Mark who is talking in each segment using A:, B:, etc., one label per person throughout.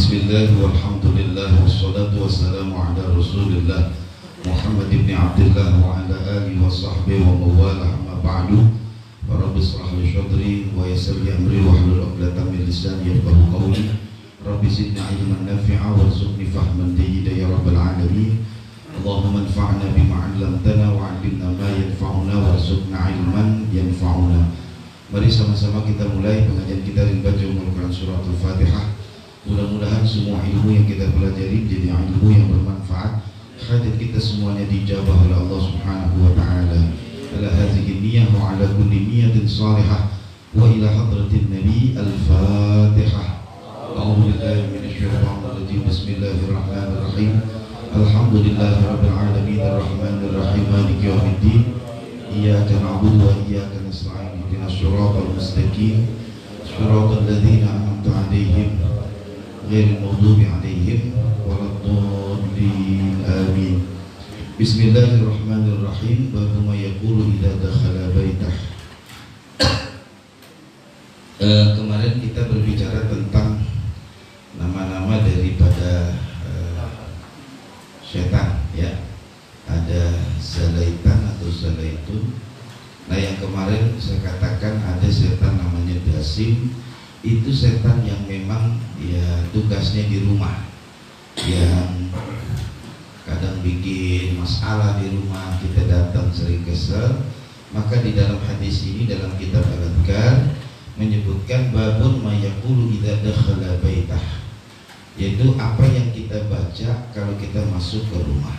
A: Bismillah walhamdulillah wassalatu wassalamu ala rasulillah Muhammad ibn Abdullah wa ala alihi wa sahbihi wa mawalah amma ba'du. Rabbi shrah li sadri wa yassir li amri wa hlul 'uqdatam min lisani yafqahu qawli. Rabbi zidni 'ilman nafi'a warzuqni fahman jayyidan ya rabbal alamin. Allahumma anfa'na bima 'allamtana wa 'allimna ma yanfa'una warzuqna 'ilman yanfa'una. Mari sama-sama kita mulai pengajian kita dari baca Al-Quran surah Al-Fatihah. Mudah-mudahan semua ilmu yang kita pelajari menjadi ilmu yang bermanfaat. Hajat kita semuanya dijabah oleh Allah Subhanahu wa taala. Ala hadhihi niyyah wa ala kulli niyyatin salihah wa ila hadratin nabi al-Fatihah. A'udzu billahi minasy syaithanir rajim. Bismillahirrahmanirrahim. Alhamdulillahirabbil alamin arrahmanir rahim maliki yaumiddin. Iyyaka na'budu wa iyyaka nasta'in. Ihdinas siratal mustaqim. Siratal ladzina an'amta 'alaihim ghairil maghdubi 'alaihim waladdallin. Amin. Bismillahirrahmanirrahim. Babu ma yaqulu idza dakhala baitah. Kemarin kita berbicara tentang nama-nama daripada setan, ya. Ada Zalaitan atau Zalaitun. Nah, yang kemarin saya katakan ada setan namanya Dasim. Itu setan yang memang ya tugasnya di rumah, yang kadang bikin masalah di rumah, kita datang sering kesel. Maka di dalam hadis ini, dalam kitab Al-Adhkar menyebutkan babun ma yaqulu idza dakhala baitah, yaitu apa yang kita baca kalau kita masuk ke rumah.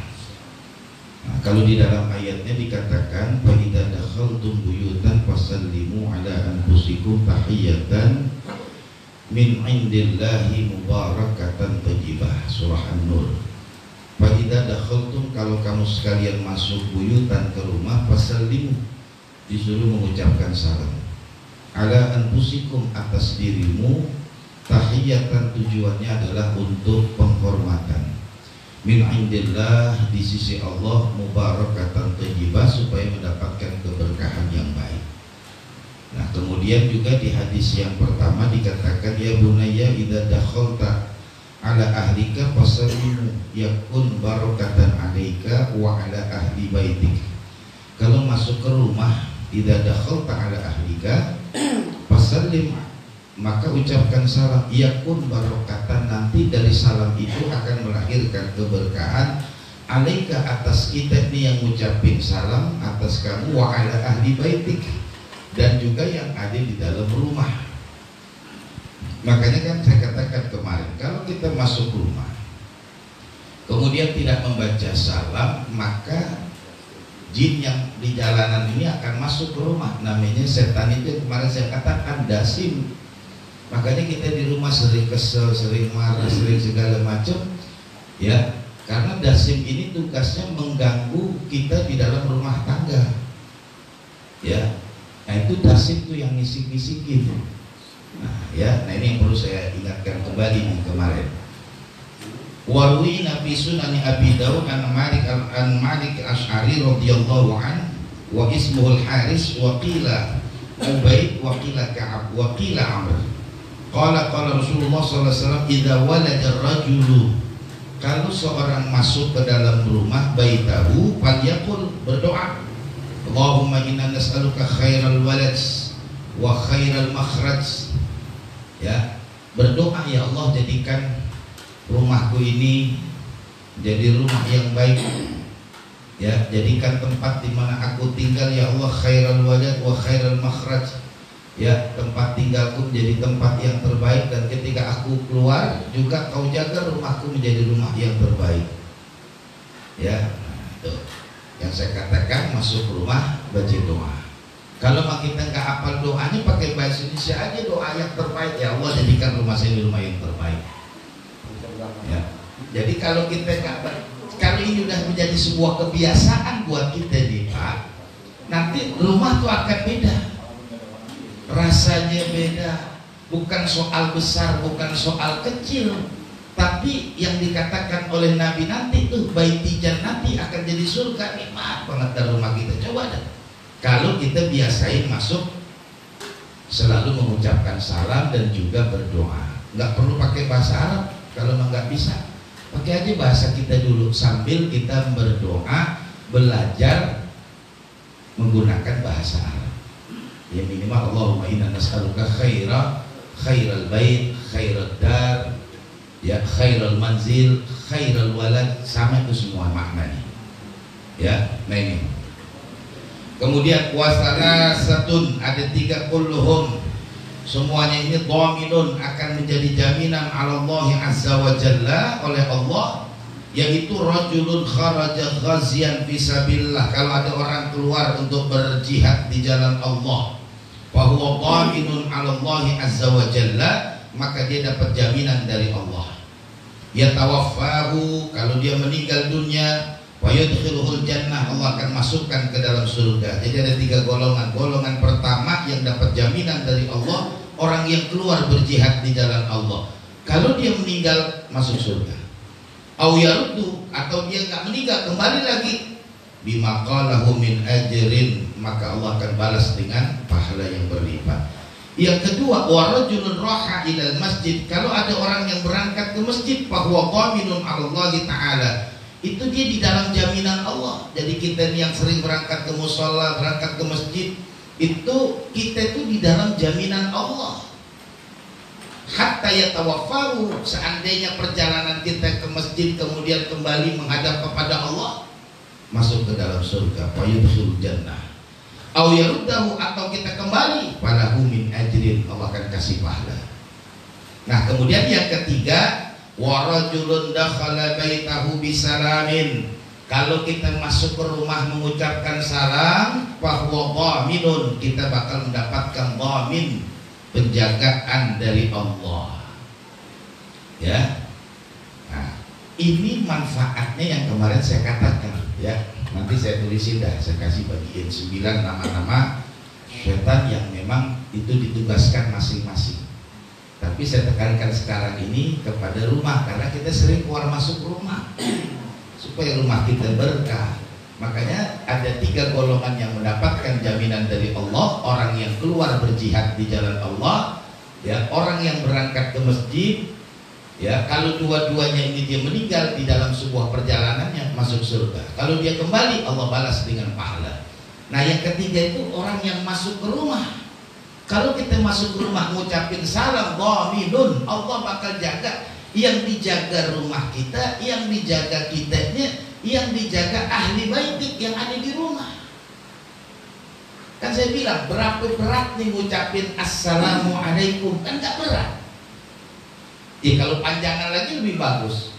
A: Nah, kalau di dalam ayatnya dikatakan fa idza dakhaltum buyutan fasallimu ala anfusikum tahiyatan min indillahi mubarakatan thayyibah, surah An-Nur. Fa idza dakhaltum, kalau kamu sekalian masuk buyutan ke rumah, fasallimu, disuruh mengucapkan salam, ala anfusikum, atas dirimu, tahiyatan, tujuannya adalah untuk penghormatan, min indillah, di sisi Allah, mubarakatan thayyibah, supaya mendapatkan keberkahan yang baik. Nah, kemudian juga di hadis yang pertama dikatakan ya bunayya idza dakhalta ala ahlika fasallimu yakun barakatan alaika wa ala ahli baitik. Kalau masuk ke rumah, idza dakhalta ala ahlika fasallim, maka ucapkan salam, yakun barakatan, nanti dari salam itu akan melahirkan keberkahan, alaika, atas kita ini yang ngucapin salam, atas kamu, wa ala ahli baitik, dan juga yang ada di dalam rumah. Makanya kan saya katakan kemarin, kalau kita masuk rumah kemudian tidak membaca salam, maka jin yang di jalanan ini akan masuk ke rumah. Namanya setan itu kemarin saya katakan Dasim. Makanya kita di rumah sering kesel, sering marah, sering segala macam, ya, karena Dasim ini tugasnya mengganggu kita di dalam rumah tangga, ya. Nah, itu Dasim tuh yang ngisik-ngisikin. Nah, ya, nah ini yang perlu saya ingatkan kembali nih kemarin. Warwi Nabi Sunani Abi Dawud an Malik Asy'ari radhiyallahu an wa ismuhul Haris wa qila Ubaid wa qila Ka'ab wa qila Amr. Qala Rasulullah sallallahu alaihi wasallam idza walada ar-rajulu, kalau seorang masuk ke dalam rumah, baitahu, falyaqul, berdoa, Allahumma inna nas'aluka khairal walad wa khairal makhraj. Ya, berdoa, ya Allah, jadikan rumahku ini jadi rumah yang baik. Ya, jadikan tempat di mana aku tinggal, ya Allah, khairal walad wa khairal makhraj. Ya, tempat tinggalku menjadi tempat yang terbaik, dan ketika aku keluar juga kau jaga rumahku menjadi rumah yang terbaik. Ya, tuh yang saya katakan, masuk rumah baca doa. Kalau kita nggak hafal doanya, pakai bahasa Indonesia aja doa yang terbaik, ya Allah, jadikan rumah saya di rumah yang terbaik. Ya. Jadi kalau kita nggak, kalau ini sudah menjadi sebuah kebiasaan buat kita nih Pak, nanti rumah tuh akan beda, rasanya beda. Bukan soal besar, bukan soal kecil, tapi yang dikatakan oleh Nabi nanti tuh baiti jannati, akan jadi surga, nikmat banget dalam rumah kita. Coba dah, kalau kita biasain masuk selalu mengucapkan salam dan juga berdoa, nggak perlu pakai bahasa Arab. Kalau nggak bisa, pakai aja bahasa kita dulu sambil kita berdoa, belajar menggunakan bahasa Arab. Ya minimal Allahumma inna nas'aluka khairal bait, khairal dar, ya khairal manzil, khairal walad, sama itu semua maknanya. Ya, nah ini. Kemudian wasana satun, ada 30 semuanya ini dhaminun, akan menjadi jaminan ala Allah azza wa jalla, oleh Allah, yaitu rajulun kharaja ghazian fisabilillah. Kalau ada orang keluar untuk berjihad di jalan Allah, fa huwa dhaminun ala Allah azza wa jalla, maka dia dapat jaminan dari Allah. Yatawaffahu, kalau dia meninggal dunia, wa yudkhiluhul jannah, Allah akan masukkan ke dalam surga. Jadi ada 3 golongan. Golongan pertama yang dapat jaminan dari Allah, orang yang keluar berjihad di jalan Allah. Kalau dia meninggal, masuk surga. Au yaruddu, atau dia nggak meninggal, kembali lagi, bima qalahu min ajrin, maka Allah akan balas dengan pahala yang berlipat. Yang kedua, wa rajulun raha ilal masjid, kalau ada orang yang berangkat ke masjid, fa huwa dhaminun 'ala Allah taala, itu dia di dalam jaminan Allah. Jadi kita yang sering berangkat ke mushola, berangkat ke masjid, itu kita itu di dalam jaminan Allah. Hatta yatawaffahu, seandainya perjalanan kita ke masjid kemudian kembali menghadap kepada Allah, masuk ke dalam surga, fa yudkhilul jannah. Au yaruddahu, atau kita kembali, falahu min ajrin, Allah akan kasih pahala. Nah, kemudian yang ketiga, wa rajulun dakhala baitahu bisalamin, kalau kita masuk ke rumah mengucapkan salam, fa huwa dhaminun, kita bakal mendapatkan dhamin, penjagaan dari Allah. Ya. Nah, ini manfaatnya yang kemarin saya katakan, ya. Nanti saya tulisin dah, saya kasih bagiin 9 nama-nama setan yang memang itu ditugaskan masing-masing. Tapi saya tekankan sekarang ini kepada rumah, karena kita sering keluar masuk rumah supaya rumah kita berkah. Makanya ada 3 golongan yang mendapatkan jaminan dari Allah: orang yang keluar berjihad di jalan Allah, ya, orang yang berangkat ke masjid, ya, kalau dua-duanya ini dia meninggal di dalam sebuah perjalanannya, masuk surga. Kalau dia kembali, Allah balas dengan pahala. Nah, yang ketiga itu orang yang masuk ke rumah. Kalau kita masuk ke rumah ngucapin salam, dhaminun, Allah bakal jaga. Yang dijaga rumah kita, yang dijaga kitanya, yang dijaga ahli baitik yang ada di rumah. Kan saya bilang, berapa berat nih ngucapin assalamualaikum, kan gak berat. Ya, kalau panjangan lagi lebih bagus.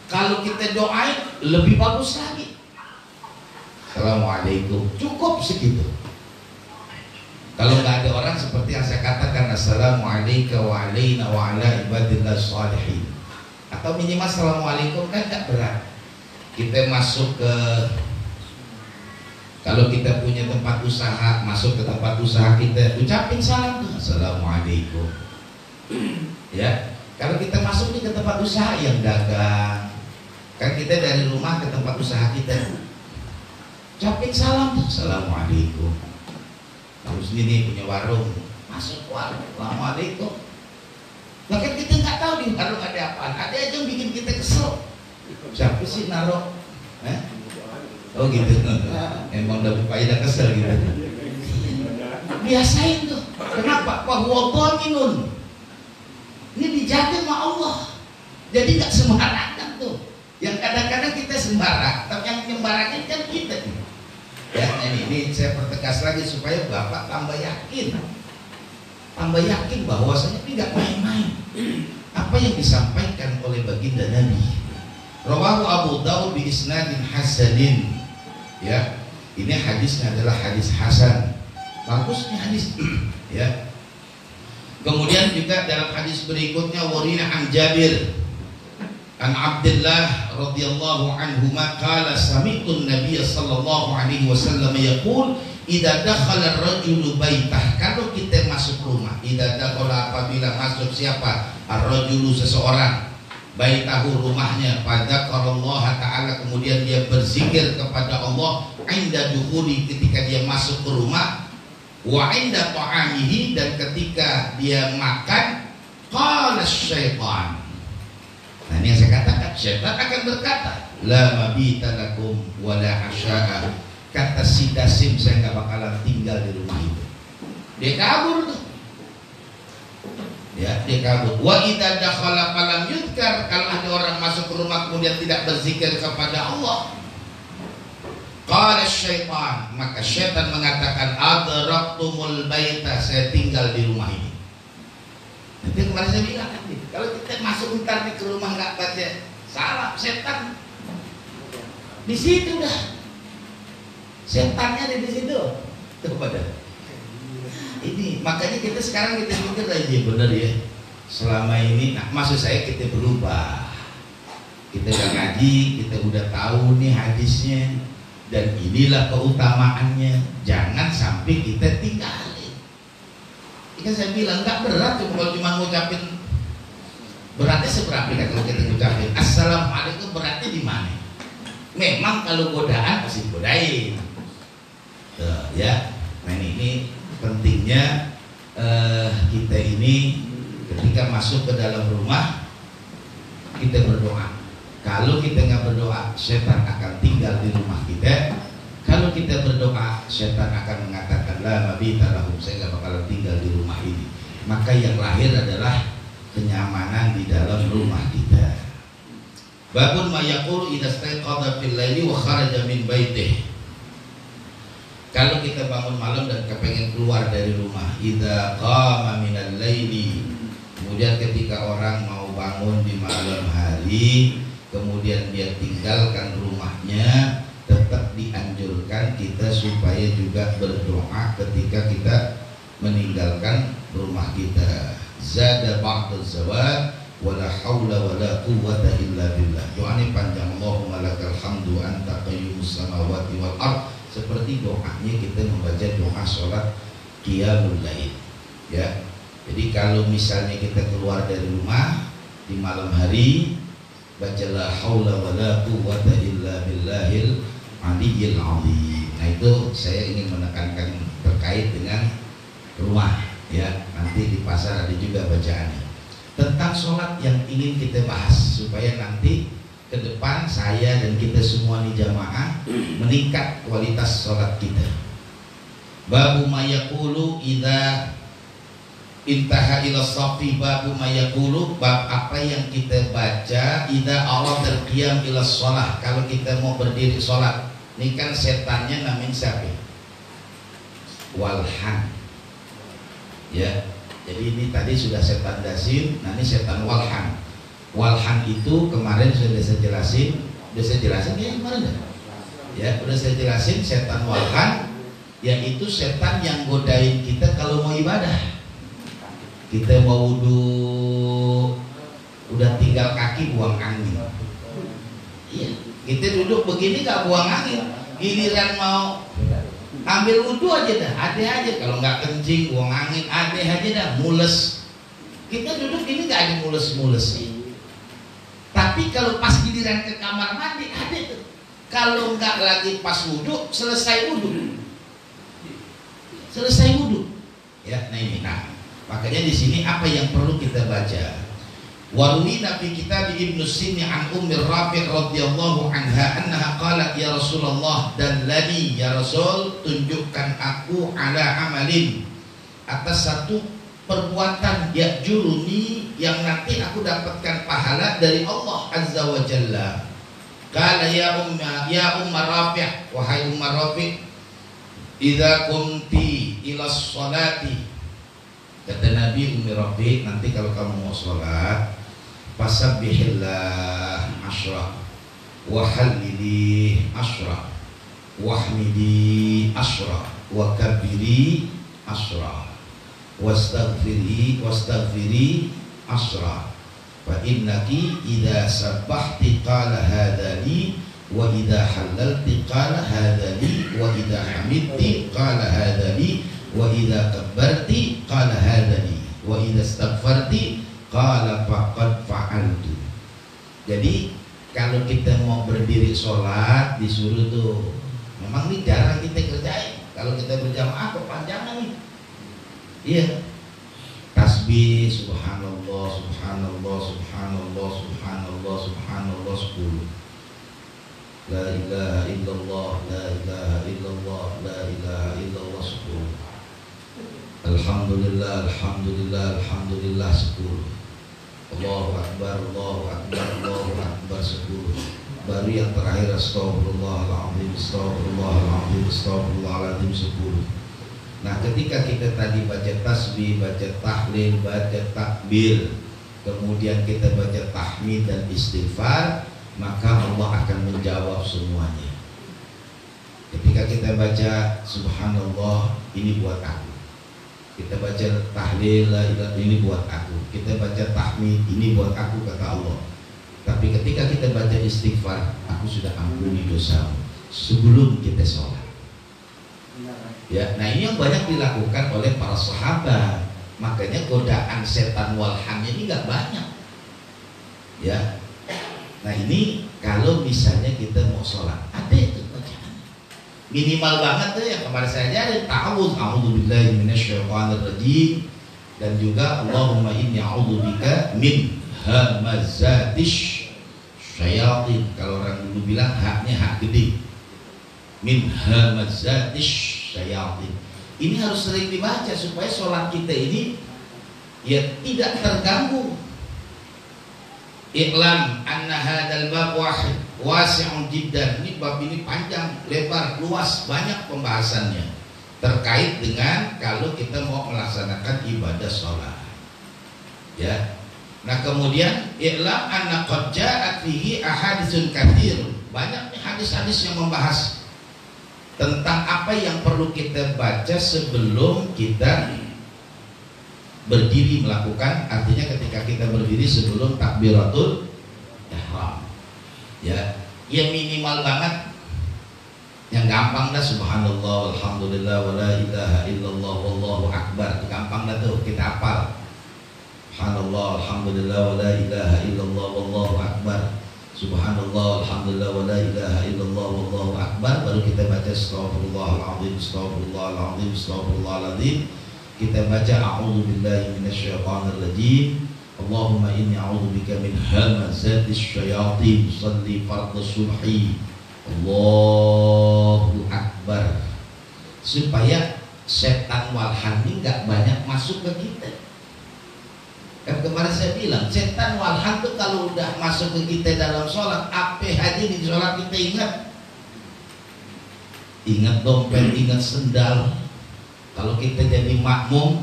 A: Kalau kita doain lebih bagus lagi. Assalamualaikum, cukup segitu. Kalau nggak ada orang seperti yang saya katakan, assalamualaikum wa alaina wa ala ibadillah sholihin, atau minimal assalamualaikum, kan nggak berat. Kita masuk ke, kalau kita punya tempat usaha, masuk ke tempat usaha kita, ucapin salam tuh, assalamualaikum. Ya. Kalau kita masuk ke tempat usaha yang dagang, kan kita dari rumah ke tempat usaha kita, ucapin salam, assalamualaikum. Terus ini punya warung, masuk warung, assalamualaikum. Nah, kan kita nggak tahu di warung ada apaan, ada aja yang bikin kita kesel. Siapa sih naruh? Oh gitu, emang udah berfaedah kesel gitu. Biasain tuh, kenapa? Bahwa dhaminun, ini dijaga sama Allah, jadi nggak sembarangan tuh. Yang kadang-kadang kita sembarang, tapi yang sembarangin kan kita. Ya, ini saya pertegas lagi supaya Bapak tambah yakin bahwasanya tidak main-main apa yang disampaikan oleh baginda Nabi. Rawahu Abu Daud bi isnadin hasanin. Ya, ini hadisnya adalah hadis hasan. Bagus nih hadis. Ya. Kemudian juga dalam hadis berikutnya, warina an Jabir an Abdullah radhiyallahu anhu qala sami'tu an-nabiy sallallahu alaihi wasallam yaqul idza dakhala ar-rajulu baitah, kalau kita masuk rumah, idza dakhala, apabila masuk siapa, ar-rajulu, seseorang, baitahu, rumahnya, pada Allah taala, kemudian dia berzikir kepada Allah, inda dukhuli, ketika dia masuk ke rumah, wa inda ta'amihi, dan ketika dia makan, qala syaitan, Nah ini yang saya katakan, syaitan akan berkata, la mabita lakum wala asya'a. Kata si Dasim, saya nggak bakalan tinggal di rumah itu. Dia kabur tuh. Ya, dia kabur. Wa idza dakhala falam yudkar. Kalau ada orang masuk ke rumah kemudian tidak berzikir kepada Allah, qala syaitan, maka syaitan mengatakan, adraktumul baita, saya tinggal di rumah ini. Nanti kemarin saya bilang kan, kalau kita masuk ntar ke rumah nggak baca salah, setan di situ dah, setannya ada di situ. Kepada ini makanya kita sekarang kita mikir aja benar ya. Selama ini, nah maksud saya kita berubah, kita udah ngaji, kita udah tahu nih hadisnya, dan inilah keutamaannya. Jangan sampai kita tinggalin. Kan saya bilang nggak berat tuh kalau cuma ngucapin. Beratnya seberapa kan kalau kita ngucapin assalamualaikum, beratnya di mana? Memang kalau godaan pasti godain. Ya, nah ini pentingnya kita ini ketika masuk ke dalam rumah kita berdoa. Kalau kita nggak berdoa, setan akan tinggal di rumah kita. Kalau kita berdoa, setan akan mengatakan la mabita lahum, saya nggak bakalan tinggal di rumah ini. Maka yang lahir adalah kenyamanan di dalam rumah kita. Babun ma yaqulu idza staiqadha fil laili wa kharaja min baitih. Kalau kita bangun malam dan kepengen keluar dari rumah, idza qama minal laili, kemudian ketika orang mau bangun di malam hari, kemudian dia tinggalkan rumahnya, tetap dianjurkan kita supaya juga berdoa ketika kita meninggalkan rumah kita. Zada ba'da zawad wala haula wala quwwata illa billah. Doanya panjang, Allahumma lakal hamdu anta qayyumus samawati wal ard. Seperti doanya kita membaca doa sholat qiyamul lail. Ya. Jadi kalau misalnya kita keluar dari rumah di malam hari, baca la haula wala quwwata illa billahil aliyyil azim. Nah itu saya ingin menekankan terkait dengan rumah ya. Nanti di pasar ada juga bacaannya tentang sholat yang ingin kita bahas supaya nanti ke depan saya dan kita semua di jamaah meningkat kualitas sholat kita. Babu mayaqulu idza intaha ila shafi, babu mayaqulu, bab apa yang kita baca idza aradal qiyam ila shalah, kalau kita mau berdiri sholat. Ini kan setannya namanya siapa? Walhan. Ya. Jadi ini tadi sudah setan dasim, nah ini setan walhan. Walhan itu kemarin sudah saya jelasin, ya kemarin ya, udah saya jelasin setan walhan, yaitu setan yang godain kita kalau mau ibadah. Kita mau wudhu, udah tinggal kaki buang angin. Iya, kita duduk begini gak buang angin, giliran mau ambil wudhu aja dah, ada aja. Kalau nggak kencing, buang angin, ada aja dah, mules. Kita duduk ini nggak ada mules-mules sih. Tapi kalau pas giliran ke kamar mandi, ada tuh. Kalau nggak lagi pas wudhu, selesai wudhu. Ya, nah ini, nah makanya di sini apa yang perlu kita baca? Warwi Nabi kitab Ibnu Sini an Ummi Rafi' radhiyallahu anha annaha qalat ya Rasulullah, dan lani ya Rasul, tunjukkan aku ala amalin, atas satu perbuatan ya'juruni, yang nanti aku dapatkan pahala dari Allah Azza wa Jalla. Qala ya Umma Rafi', wahai Umma Rafi', idza kunti ila sholati, kata Nabi Ummi Rafi', nanti kalau kamu mau sholat, fasabbihillah asra, wa hallili asra, wahmidi asra, wa kabiri asra, wastaghfiri asra, fa innaki idza sabbahti qala hadani, wa idza halalti qala hadani, wa idza hamidti qala hadani, wa idza kabbarti qala hadani, wa idza istaghfarti qala faqad fa'altu. Jadi kalau kita mau berdiri sholat disuruh tuh, memang ini jarang kita kerjain. Kalau kita berjamaah kepanjangan nih. Iya. tasbih subhanallah subhanallah subhanallah subhanallah subhanallah 10. La ilaha illallah la ilaha illallah la ilaha illallah 10. Alhamdulillah alhamdulillah alhamdulillah 10. Allahu akbar Allahu akbar Allahu akbar 10. Baru yang terakhir astagfirullahaladzim astagfirullahaladzim astagfirullahaladzim 10. Nah, ketika kita tadi baca tasbih, baca tahlil, baca takbir, kemudian kita baca tahmid dan istighfar, maka Allah akan menjawab semuanya. Ketika kita baca subhanallah, ini buat aku. Kita baca tahlil, ini buat aku. Kita baca tahmid, ini buat aku, kata Allah. Tapi ketika kita baca istighfar, aku sudah ampuni dosamu sebelum kita sholat. Ya, nah ini yang banyak dilakukan oleh para sahabat. Makanya godaan setan walhan ini nggak banyak. Ya, nah ini kalau misalnya kita mau sholat, ada itu bacaan. Minimal banget tuh yang kemarin saya ajarin, ta'awudz, a'udzubillahi minasyaitonirrajim, dan juga Allahumma inni a'udzubika min hamazatish syayatin. Kalau orang dulu bilang haknya hak gede, min hamazatish syayatin. Ini harus sering dibaca supaya sholat kita ini ya tidak terganggu. Iklam anna hadzal bab wahid wasi'un jiddan. Ini bab ini panjang, lebar, luas, banyak pembahasannya terkait dengan kalau kita mau melaksanakan ibadah sholat. Ya. Nah, kemudian iklam anna qad ja'at fihi ahaditsun katsir. Banyak nih hadis-hadis yang membahas tentang apa yang perlu kita baca sebelum kita berdiri melakukan, artinya ketika kita berdiri sebelum takbiratul ihram. Ya, ya minimal banget. Yang gampang dah subhanallah walhamdulillah wala ilaha illallah wallahu akbar. Gampang dah tuh kita hafal. Subhanallah alhamdulillah wala ilaha illallah wallahu akbar. Subhanallah alhamdulillah wa la ilaha illallah wallahu akbar. Baru kita baca astagfirullahaladzim astagfirullahaladzim astagfirullahaladzim. Kita baca a'udzubillahi minasyaitonirrajim. Allahumma inni a'udzubika min hamazatish syayatin. Shalli fardhu subhi. Allahu akbar. Supaya setan walhan ini enggak banyak masuk ke kita. Kan kemarin saya bilang setan walhan tuh kalau udah masuk ke kita dalam sholat, apa hadir di sholat kita ingat dompet, ingat sendal. Kalau kita jadi makmum,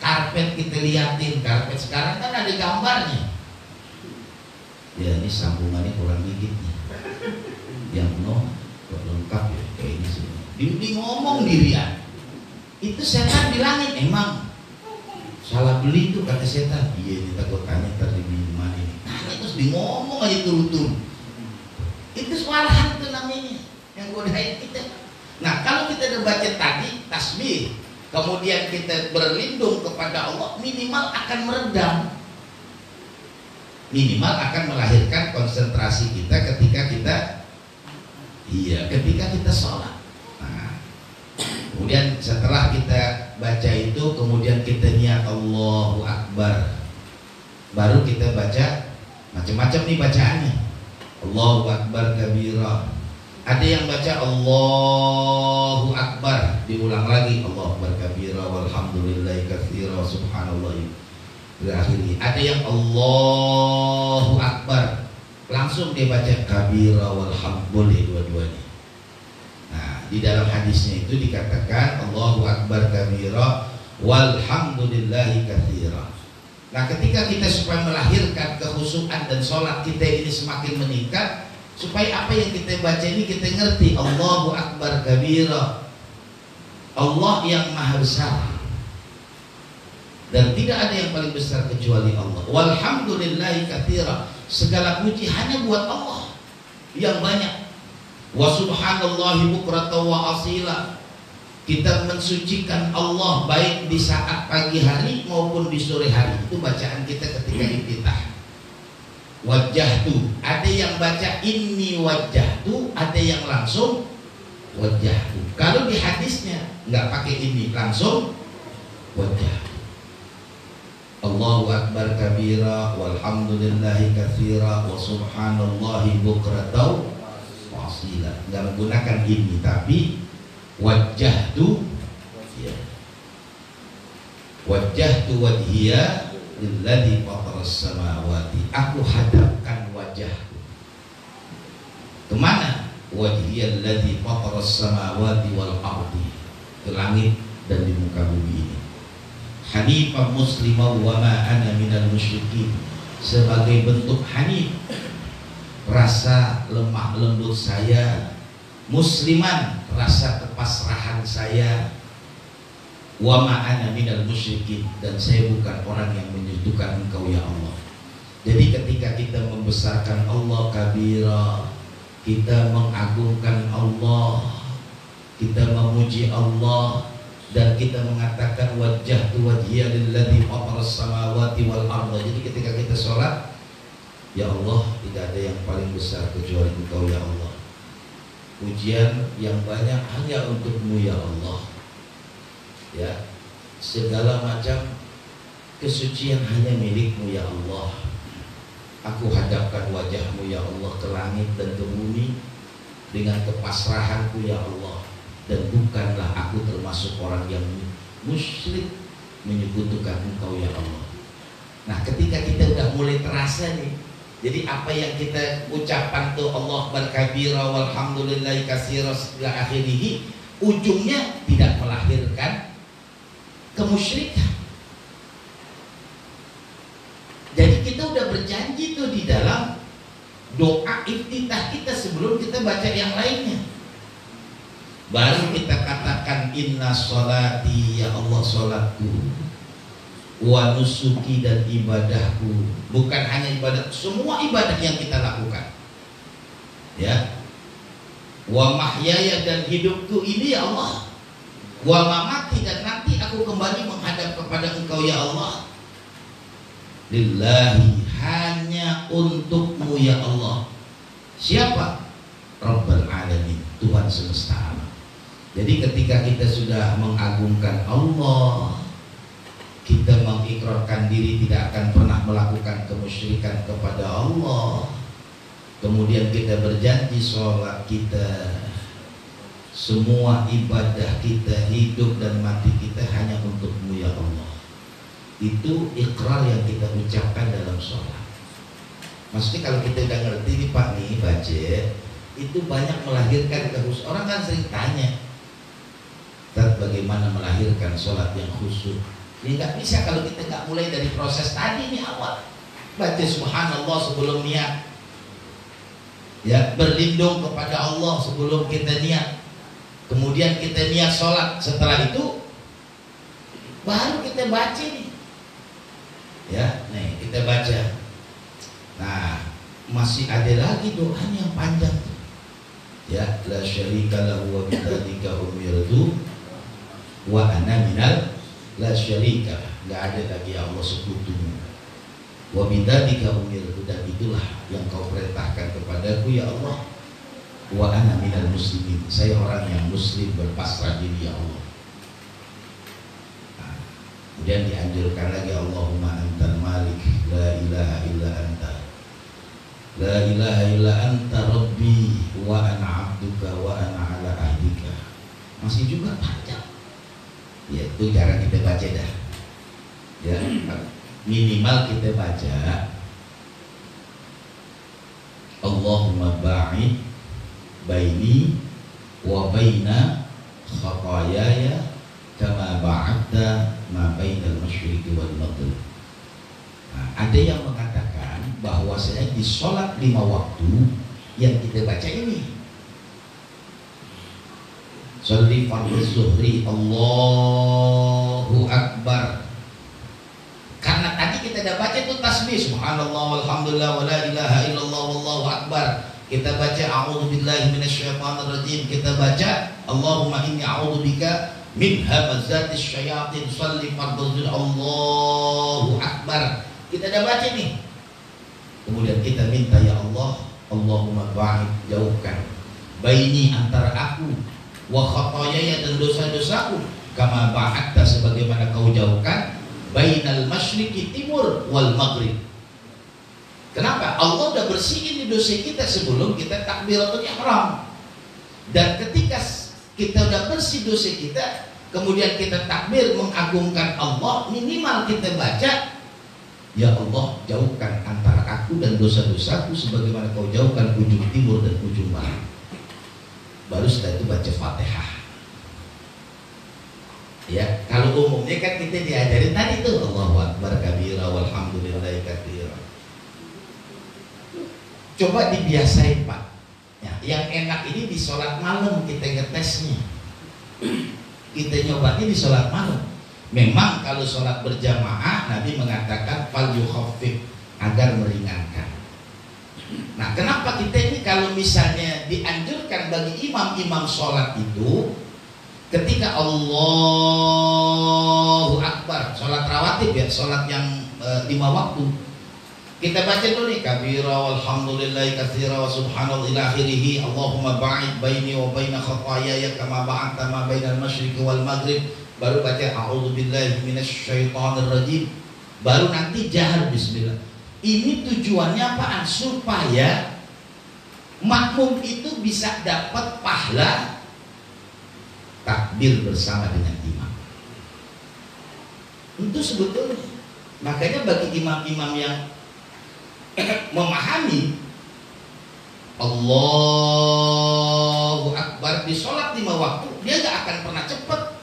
A: karpet kita liatin. Karpet sekarang kan ada gambarnya. Ya ini sambungannya kurang dikit nih. Yang lengkap ya kayak ini semua. Di ngomong dirian. Itu setan bilangin emang salah beli itu kata setan. Iya ini takut tanya tadi di mana ini. Nah terus di ngomong aja turun-turun. Itu swalahan itu namanya yang godain kita. Nah kalau kita udah baca tadi tasbih, kemudian kita berlindung kepada Allah, minimal akan meredam, minimal akan melahirkan konsentrasi kita ketika kita sholat. Kemudian setelah kita baca itu, kemudian kita niat Allahu Akbar. Baru kita baca macam-macam nih bacaannya. Allahu Akbar kabira. Ada yang baca Allahu Akbar, diulang lagi Allahu Akbar kabira walhamdulillahi katsira subhanallah. Berakhir. Ada yang Allahu Akbar, langsung dia baca kabira walhamdulillah, dua-duanya. Nah, di dalam hadisnya itu dikatakan Allahu Akbar kabira walhamdulillahi katsira. Nah, ketika kita supaya melahirkan kekhusyukan dan sholat kita ini semakin meningkat, supaya apa yang kita baca ini kita ngerti Allahu Akbar kabira, Allah yang maha besar dan tidak ada yang paling besar kecuali Allah. Walhamdulillahi katsira, segala puji hanya buat Allah yang banyak. Wa subhanallahi bukratan wa asila, kita mensucikan Allah baik di saat pagi hari maupun di sore hari. Itu bacaan kita ketika iftitah. Wajjahtu, ada yang baca inni wajjahtu, ada yang langsung wajjahtu. Kalau di hadisnya nggak pakai ini, langsung wajjahtu. Allahu akbar kabira walhamdulillahi katsira wa subhanallahi bukratan wa asila. Enggak menggunakan ini, tapi wajjahtu, ya, wajjahtu wajhiya lilladzi fataras samawati. Aku hadapkan wajahku kemana? Wajhiya alladzi fataras samawati wal ardi, ke langit dan di muka bumi ini. Hanifan muslimah wa ma ana minal musyrikin, sebagai bentuk hanif, rasa lemah lembut saya, musliman, rasa kepasrahan saya, wa ma ana minal musyrikin, dan saya bukan orang yang menyekutukan Engkau ya Allah. Jadi ketika kita membesarkan Allah kabira, kita mengagungkan Allah, kita memuji Allah, dan kita mengatakan wajjahtu wajhiya lilladzi fataras samawati wal arda. Jadi ketika kita sholat, ya Allah, tidak ada yang paling besar kecuali Engkau ya Allah. Pujian yang banyak hanya untuk-Mu ya Allah. Ya, segala macam kesucian hanya milik-Mu ya Allah. Aku hadapkan wajah-Mu ya Allah ke langit dan ke bumi dengan kepasrahanku ya Allah. Dan bukanlah aku termasuk orang yang musyrik menyekutukan Engkau ya Allah. Nah, ketika kita udah mulai terasa nih, jadi apa yang kita ucapkan tuh Allah berkabira walhamdulillahi katsira ila akhirih, ujungnya tidak melahirkan kemusyrikan. Jadi kita udah berjanji tuh di dalam doa iftitah kita sebelum kita baca yang lainnya. Baru kita katakan inna sholati, ya Allah sholatku, wa nusuki, dan ibadahku. Bukan hanya ibadah, semua ibadah yang kita lakukan, ya, wa mahyaya, dan hidupku ini ya Allah, wa mamati, dan nanti aku kembali menghadap kepada Engkau ya Allah, lillahi, hanya untuk-Mu ya Allah. Siapa? Rabbul alamin, Tuhan semesta alam. Jadi ketika kita sudah mengagungkan Allah, kita mengikrarkan diri tidak akan pernah melakukan kemusyrikan kepada Allah, kemudian kita berjanji sholat kita, semua ibadah kita, hidup dan mati kita hanya untuk-Mu ya Allah. Itu ikrar yang kita ucapkan dalam sholat. Maksudnya kalau kita udah ngerti nih Pak nih baca, itu banyak melahirkan khusyuk. Orang kan sering tanya, Ustaz, bagaimana melahirkan sholat yang khusyuk? Ya nggak bisa kalau kita nggak mulai dari proses tadi nih awal. Baca subhanallah sebelum niat, ya, berlindung kepada Allah sebelum kita niat, kemudian kita niat sholat, setelah itu baru kita baca nih, ya, nih kita baca. Nah, masih ada lagi doa yang panjang tuh, ya, la syarika lahu wa bidzalika umirtu wa ana minal, la syarika, nggak ada lagi ya Allah sekutunya, wa bidzalika umirtu, dan itulah yang Kau perintahkan kepadaku ya Allah, wa ana minal muslimin, saya orang yang muslim berpasrah diri ya Allah. Nah, kemudian dianjurkan lagi Allahumma antal malik la ilaha illa anta, la ilaha illa anta rabbi wa ana abduka wa ana ala ahdika. Masih juga panjang. Ya, itu cara kita baca dah. Ya, minimal kita baca Allahumma ba'id baini wa baina khatayaya kama ba'adta ma bainal masyriqi wal maghrib. Nah, ada yang mengatakan bahwasanya di sholat 5 waktu yang kita baca ini, sholli fardhu zuhri Allahu akbar, karena tadi kita udah baca itu tasbih subhanallah walhamdulillah wa la ilaha illallah wallahu akbar, kita baca a'udzubillahi minasyaitonir rajim, kita baca Allahumma inni a'udzubika min hamazatis syayatin, sholli fardhu zuhri Allahu akbar, kita udah baca nih. Kemudian kita minta ya Allah, Allahumma ba'id, jauhkan baini, antara aku, wa khatayaya, dan dosa-dosaku, kama ba'adta, sebagaimana Kau jauhkan, bainal
B: bainal masyriqi timur wal maghrib. Kenapa? Allah udah bersihin di dosa kita sebelum kita takbiratul ihram. Dan ketika kita udah bersih dosa kita, kemudian kita takbir mengagungkan Allah, minimal kita baca, ya Allah, jauhkan antara aku dan dosa-dosaku sebagaimana kau jauhkan ujung timur dan ujung barat. Baru setelah itu baca Fatihah. Ya, kalau umumnya kan kita diajarin tadi tuh Allahu Akbar kabira walhamdulillahi katsira. Coba dibiasain Pak. Ya, yang enak ini di sholat malam kita ngetesnya. Kita nyobanya di sholat malam. Memang kalau sholat berjamaah Nabi mengatakan fal yukhaffif, agar meringankan. Nah, kenapa kita ini kalau misalnya dianjurkan bagi imam-imam sholat itu ketika Allahu Akbar, sholat rawatib ya, sholat yang 5 waktu, kita baca dulu nih kabira walhamdulillahi katsira wa subhanallah ila akhirih. Allahumma ba'id baini wa baina khataayaya kama ba'adta ma bainal masyriqi wal maghrib. Baru baca a'udzubillahi minasyaitonir rajim. Baru nanti jahar bismillah. Ini tujuannya apaan? Supaya makmum itu bisa dapat pahala takbir bersama dengan imam. Itu sebetulnya. Makanya bagi imam-imam yang memahami Allahu Akbar di sholat 5 waktu, dia gak akan pernah cepat.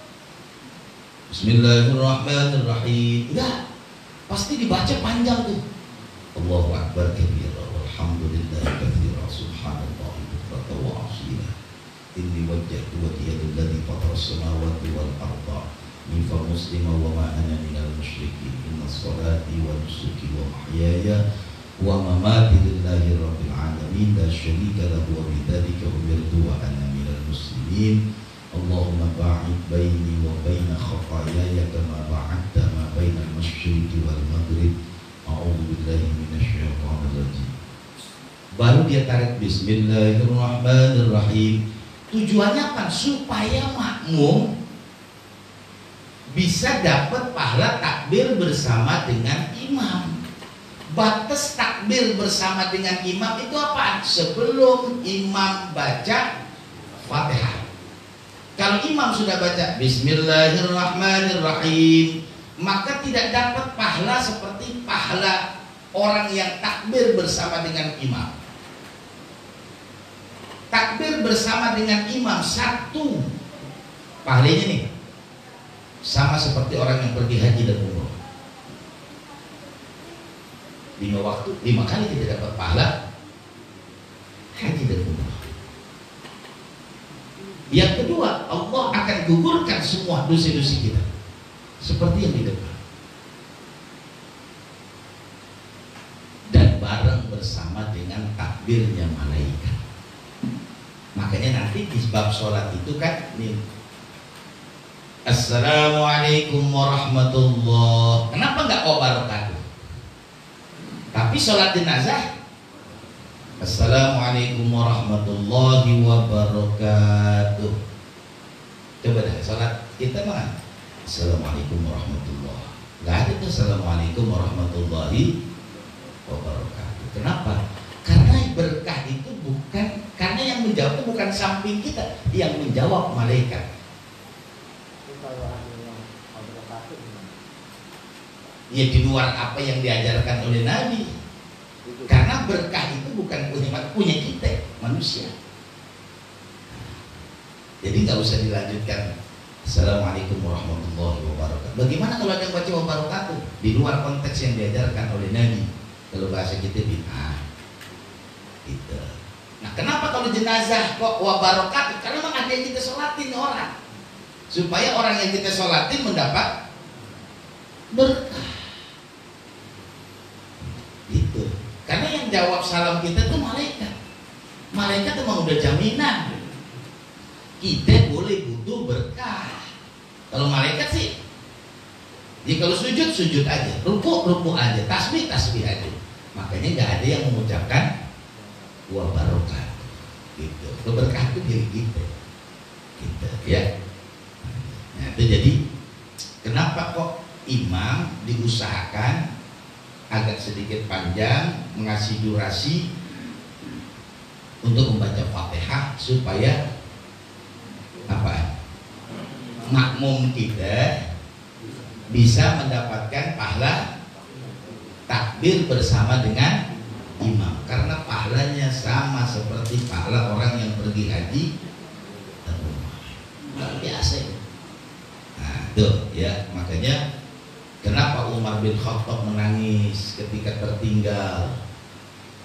B: Bismillahirrahmanirrahim. Enggak, pasti dibaca panjang tuh. Allahu Akbar kabira walhamdulillahi katsira subhanallahi bukratan wa asila. Inni wajjahtu wajhiya lilladzi fatara as-samawati wal arda hanifa musliman wa ma ana minal musyrikin. Inna sholati wa nusuki wa mahyaya wa mamati lillahi rabbil alamin la syarika lahu wa bidzalika umirtu wa ana minal muslimin. Allahumma ba'id baini wa baina khataayaya kama ba'adta ma bainal masyriqi wal maghrib. A'udzu billahi minasyaitonir rajim. Baru dia tarik bismillahirrahmanirrahim. Tujuannya apa? Supaya makmum bisa dapat pahala takbir bersama dengan imam. Batas takbir bersama dengan imam itu apa? Sebelum imam baca Fatihah. Kalau imam sudah baca bismillahirrahmanirrahim, maka tidak dapat pahala seperti pahala orang yang takbir bersama dengan imam. Takbir bersama dengan imam satu pahalanya nih sama seperti orang yang pergi haji dan umroh. 5 waktu, 5 kali kita dapat pahala haji dan umrah. Yang kedua, Allah akan gugurkan semua dosa-dosa kita seperti yang di depan. Dan bareng bersama dengan takbirnya malaikat. Makanya nanti di bab sholat itu kan nih, Assalamualaikum warahmatullahi. Kenapa nggak wabarakatuh? Tapi sholat jenazah Assalamualaikum warahmatullahi wabarakatuh. Coba deh sholat kita mana? Assalamualaikum warahmatullahi. Gak ada tuh Assalamualaikum warahmatullahi wabarakatuh. Kenapa? Karena berkah itu bukan, karena yang menjawab itu bukan samping kita, yang menjawab malaikat. Ya di luar apa yang diajarkan oleh Nabi. Karena berkah itu bukan punya kita manusia. Jadi nggak usah dilanjutkan Assalamualaikum warahmatullahi wabarakatuh. Bagaimana kalau ada yang baca wabarakatuh di luar konteks yang diajarkan oleh Nabi? Kalau bahasa kita bid'ah gitu. Nah, kenapa kalau jenazah kok wabarakatuh? Karena memang ada yang kita sholatin orang, supaya orang yang kita sholatin mendapat berkah. Gitu. Karena yang jawab salam kita itu malaikat. Malaikat memang udah jaminan kita boleh butuh berkah. Kalau malaikat sih, jadi kalau sujud aja, ruku aja, tasbih aja. Makanya nggak ada yang mengucapkan wa barokah. Gitu. Berkah itu diri kita. Gitu, ya. Nah, itu jadi kenapa kok imam diusahakan agak sedikit panjang, mengasih durasi untuk membaca Fatihah supaya apa? Makmum kita bisa mendapatkan pahala takbir bersama dengan imam, karena pahalanya sama seperti pahala orang yang pergi haji luar biasa itu. Nah tuh ya, makanya kenapa Umar bin Khattab menangis ketika tertinggal.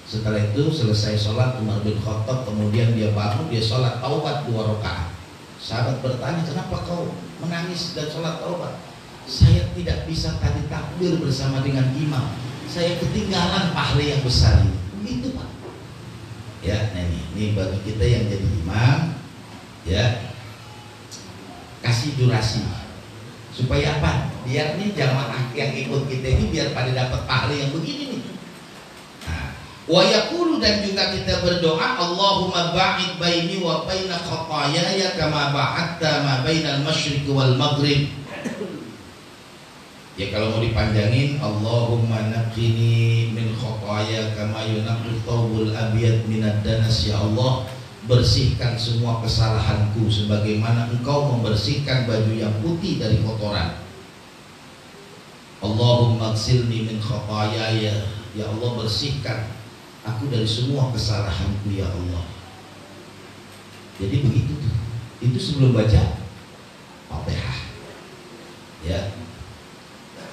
B: Setelah itu selesai sholat Umar bin Khattab, kemudian dia bangun, dia sholat taubat 2 rakaat. Sahabat bertanya, kenapa kau menangis dan sholat taubat? Saya tidak bisa tadi takbir bersama dengan imam, saya ketinggalan pahala yang besar ini. Begitu Pak. Ya, nah ini bagi kita yang jadi imam, ya kasih durasi supaya apa? Biar nih jamaah yang ikut kita ini biar pada dapat pahala yang begini nih. Wa yaqulu, dan juga kita berdoa, Allahumma ba'id baini wa baina khataayaya kama ba'adta ma bainal masyriqi wal maghrib. Ya kalau mau dipanjangin, Allahumma naqqini min khataaya kama yunaqqi thawbul abyad minad danas. Ya Allah, bersihkan semua kesalahanku sebagaimana Engkau membersihkan baju yang putih dari kotoran. Allahumma ghsilni min khataayaya. Ya Allah, bersihkan aku dari semua kesalahanku ya Allah. Jadi begitu tuh. Itu sebelum baca Fatihah. Ya.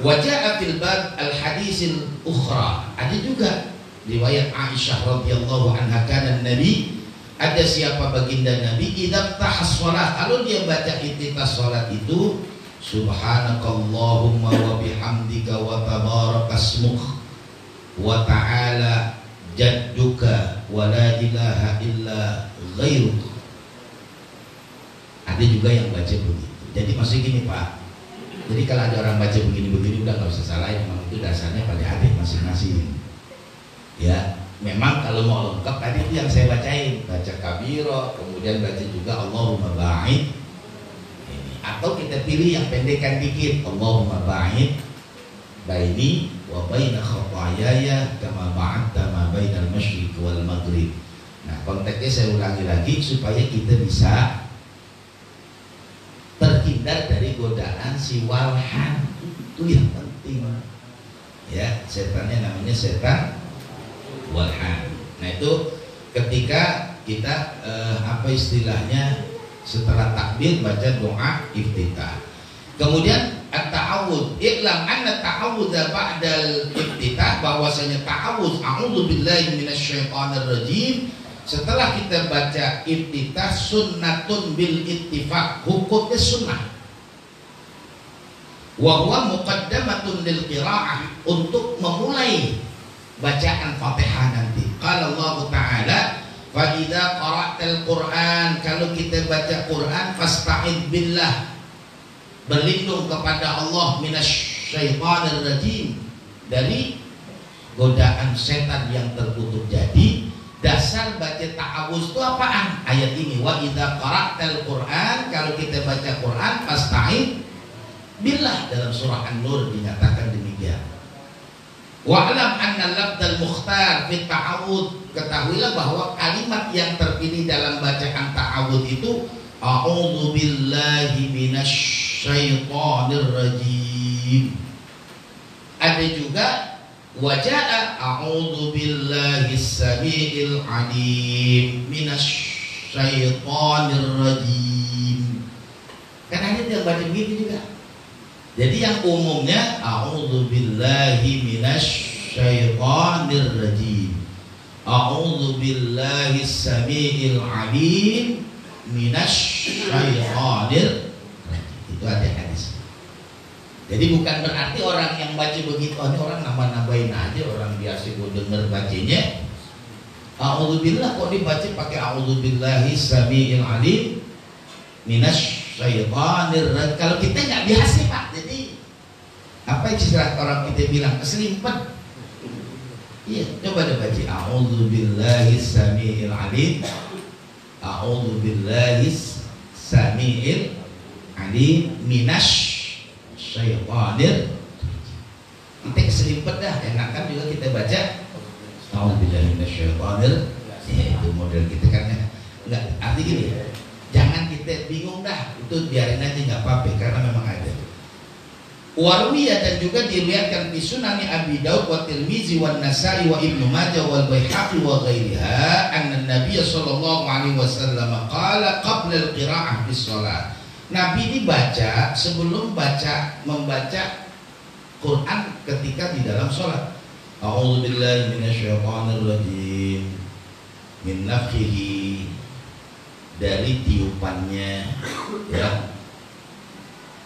B: Wajah fil bab al hadisil ukhra. Ada juga riwayat Aisyah radhiyallahu anha, kana Nabi, ada siapa baginda Nabi, idza tahas shalah, kalau dia baca iftitah salat itu, subhanakallahumma wa bihamdika wa tabarakasmuk wa ta'ala jadduka wa la ilaha illa ghairuk. Ada juga yang baca begitu. Jadi masih gini Pak, jadi kalau ada orang baca begini-begini udah nggak usah salahin, memang itu dasarnya pada adik masing-masing. Ya, memang kalau mau lengkap tadi itu yang saya bacain, baca kabiro, kemudian baca juga Allahumma ba'id ini. Atau kita pilih yang pendekan dikit, Allahumma ba'id baini wa baina khataayaya kama ba'adta ma bainal masyriqi wal maghrib. Nah, konteksnya saya ulangi lagi supaya kita bisa terhindar dari godaan si walhan. Itu yang penting. Ya, setannya namanya setan walhan. Nah, itu ketika kita apa istilahnya, setelah takbir baca doa iftitah. Kemudian at-ta'awudz, i'lam anna ta'awudza ba'dal iftitah, bahwasanya ta'awudz a'udzu billahi minasyaitonir rajim, setelah kita baca iftitah sunnatun bil ittifaq, hukumnya sunnah. Wa huwa muqaddamatun lil qiraah, untuk memulai bacaan Fatihah nanti. Qala Allah Ta'ala, fa idza qara'tal Qur'an, kalau kita baca Quran, fasta'id billah, berlindung kepada Allah, minasyaitonir rajim, dari godaan setan yang terkutuk. Jadi dasar baca ta'awuz itu apaan? Ayat ini, wa idza qara'tal Qur'an, kalau kita baca Quran, fasta'id billah, dalam surah An-Nur dinyatakan demikian. Wa'lam anna lafdzal mukhtar fit ta'awud, ketahuilah bahwa kalimat yang terpilih dalam bacaan ta'awud itu a'udzu billahi minasyaitonir rajim. Ada juga waja'a a'udzu billahi samiil alim minasyaitonir rajim. Kan ada yang baca begitu juga. Jadi yang umumnya a'udzu billahi minasyaitonir rajim, a'udzu billahi samiil alim minasyaitonir rajim. Itu ada hadis. Jadi bukan berarti orang yang baca begitu, ini orang nambah-nambahin aja, orang biasa gue denger bacanya a'udzubillah, kok dibaca pakai a'udzubillahi samiil alim minasyaitonir rajim. Kalau kita nggak biasa Pak, jadi apa istilah orang kita bilang keselimpet. Iya, coba deh baca a'udzubillahi samiil alim, a'udzubillahi samiil alim minasyaitonir serimpet dah, enakan juga kita baca A'udzubillahi minasyaitonir itu model kita kan ya. Enggak, arti gini, jangan kita bingung dah, itu biarin aja nggak apa-apa karena memang ada. Warwiyah dan juga diriwayatkan fi Sunani Abi Daud wa Tirmizi wa Nasa'i wa Ibnu Majah wal Baihaqi wa ghairiha anna Nabiy sallallahu alaihi wasallam qala qabla al-qira'ah fi shalah. Nabi ini baca sebelum membaca Quran ketika di dalam sholat. A'udzubillahi minasyaitonir rajim. Min nafhihi, dari tiupannya ya,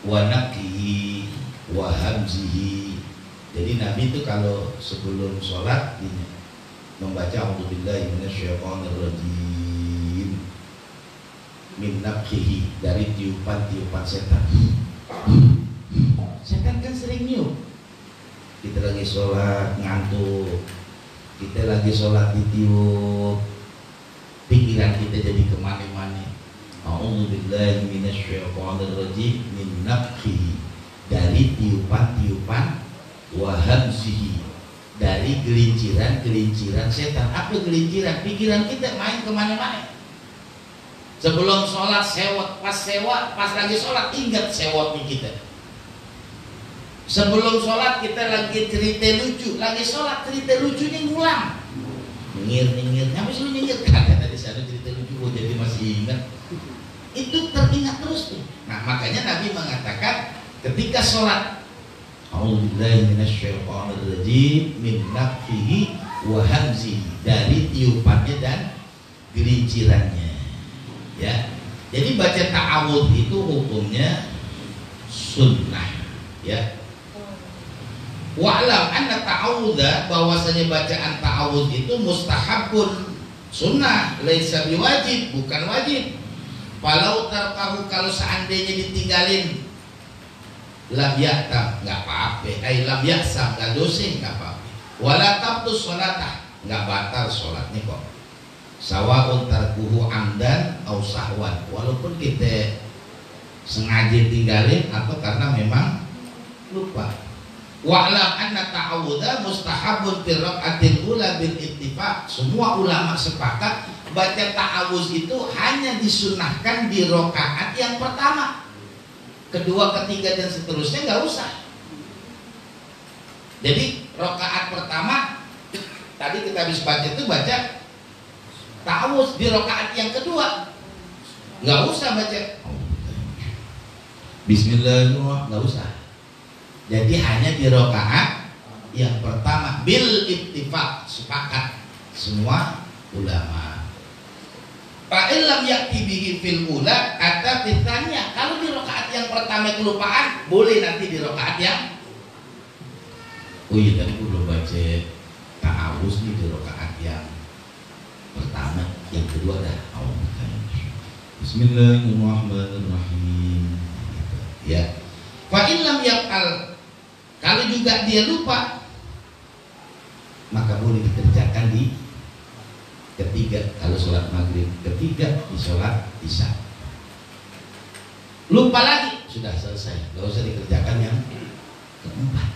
B: wa naqihi wa hamzihi. Jadi Nabi itu kalau sebelum sholat membaca a'udzubillahi minasyaitonir rajim, min nafhihi, dari tiupan-tiupan setan. Setan kan sering niup. Kita lagi sholat ngantuk, kita lagi sholat ditiup, pikiran kita jadi kemana-mana. A'udzubillahi minasyaitonir rajim min nafhihi, dari tiupan-tiupan, wa hamzihi, dari gelinciran-gelinciran setan. Apa gelinciran? Pikiran kita main kemana-mana. Sebelum sholat sewot, pas lagi sholat ingat sewotnya kita. Sebelum sholat kita lagi cerita lucu, lagi sholat cerita lucunya ngulang, nyengir, nyampe sih nyengir kan tadi sana cerita lucu, jadi masih ingat. Itu teringat terus tuh. Nah makanya Nabi mengatakan ketika sholat, a'udzubillahi minasyaitonir rajim min nafhihi wa hamzihi, dari tiupannya dan gelincirannya. Ya, jadi baca ta'awudz itu hukumnya sunnah. Ya. Wa'lam anna ta'awudha, bahwasanya bacaan ta'awudz itu mustahabun, sunnah, laisa biwajib, bukan wajib. Falau tarkahu, kalau seandainya ditinggalin, lam ya'tam, enggak apa-apa. Ai lam ya'sam, enggak dosa, enggak apa-apa. Wala tabtus shalatah, enggak batal salatnya kok. Sawa'un tarkuhu amdan au sahwan, walaupun kita sengaja tinggalin atau karena memang lupa. Wa'lam anna ta'awudha mustahabun fil rak'atil ula bil ittifaq. Semua ulama sepakat baca ta'awuz itu hanya disunahkan di rakaat yang pertama. Kedua, ketiga dan seterusnya nggak usah. Jadi rakaat pertama tadi kita habis baca itu baca ta'awuz, di rakaat yang kedua nggak usah baca Bismillahirrahmanirrahim, nggak usah. Jadi hanya di rakaat yang pertama bil ittifaq, sepakat semua ulama. Fa illam ya'ti bihi fil ula ata fitanya. Kalau di rakaat yang pertama kelupaan, boleh nanti di rakaat yang tadi belum baca ta'awuz nih di rakaat yang pertama, yang kedua dah Bismillahirrahmanirrahim. Ya. Fa illam yaqal, kalau juga dia lupa, maka boleh dikerjakan di ketiga. Kalau sholat maghrib, ketiga di sholat isya. Lupa lagi, sudah selesai, nggak usah dikerjakan yang keempat.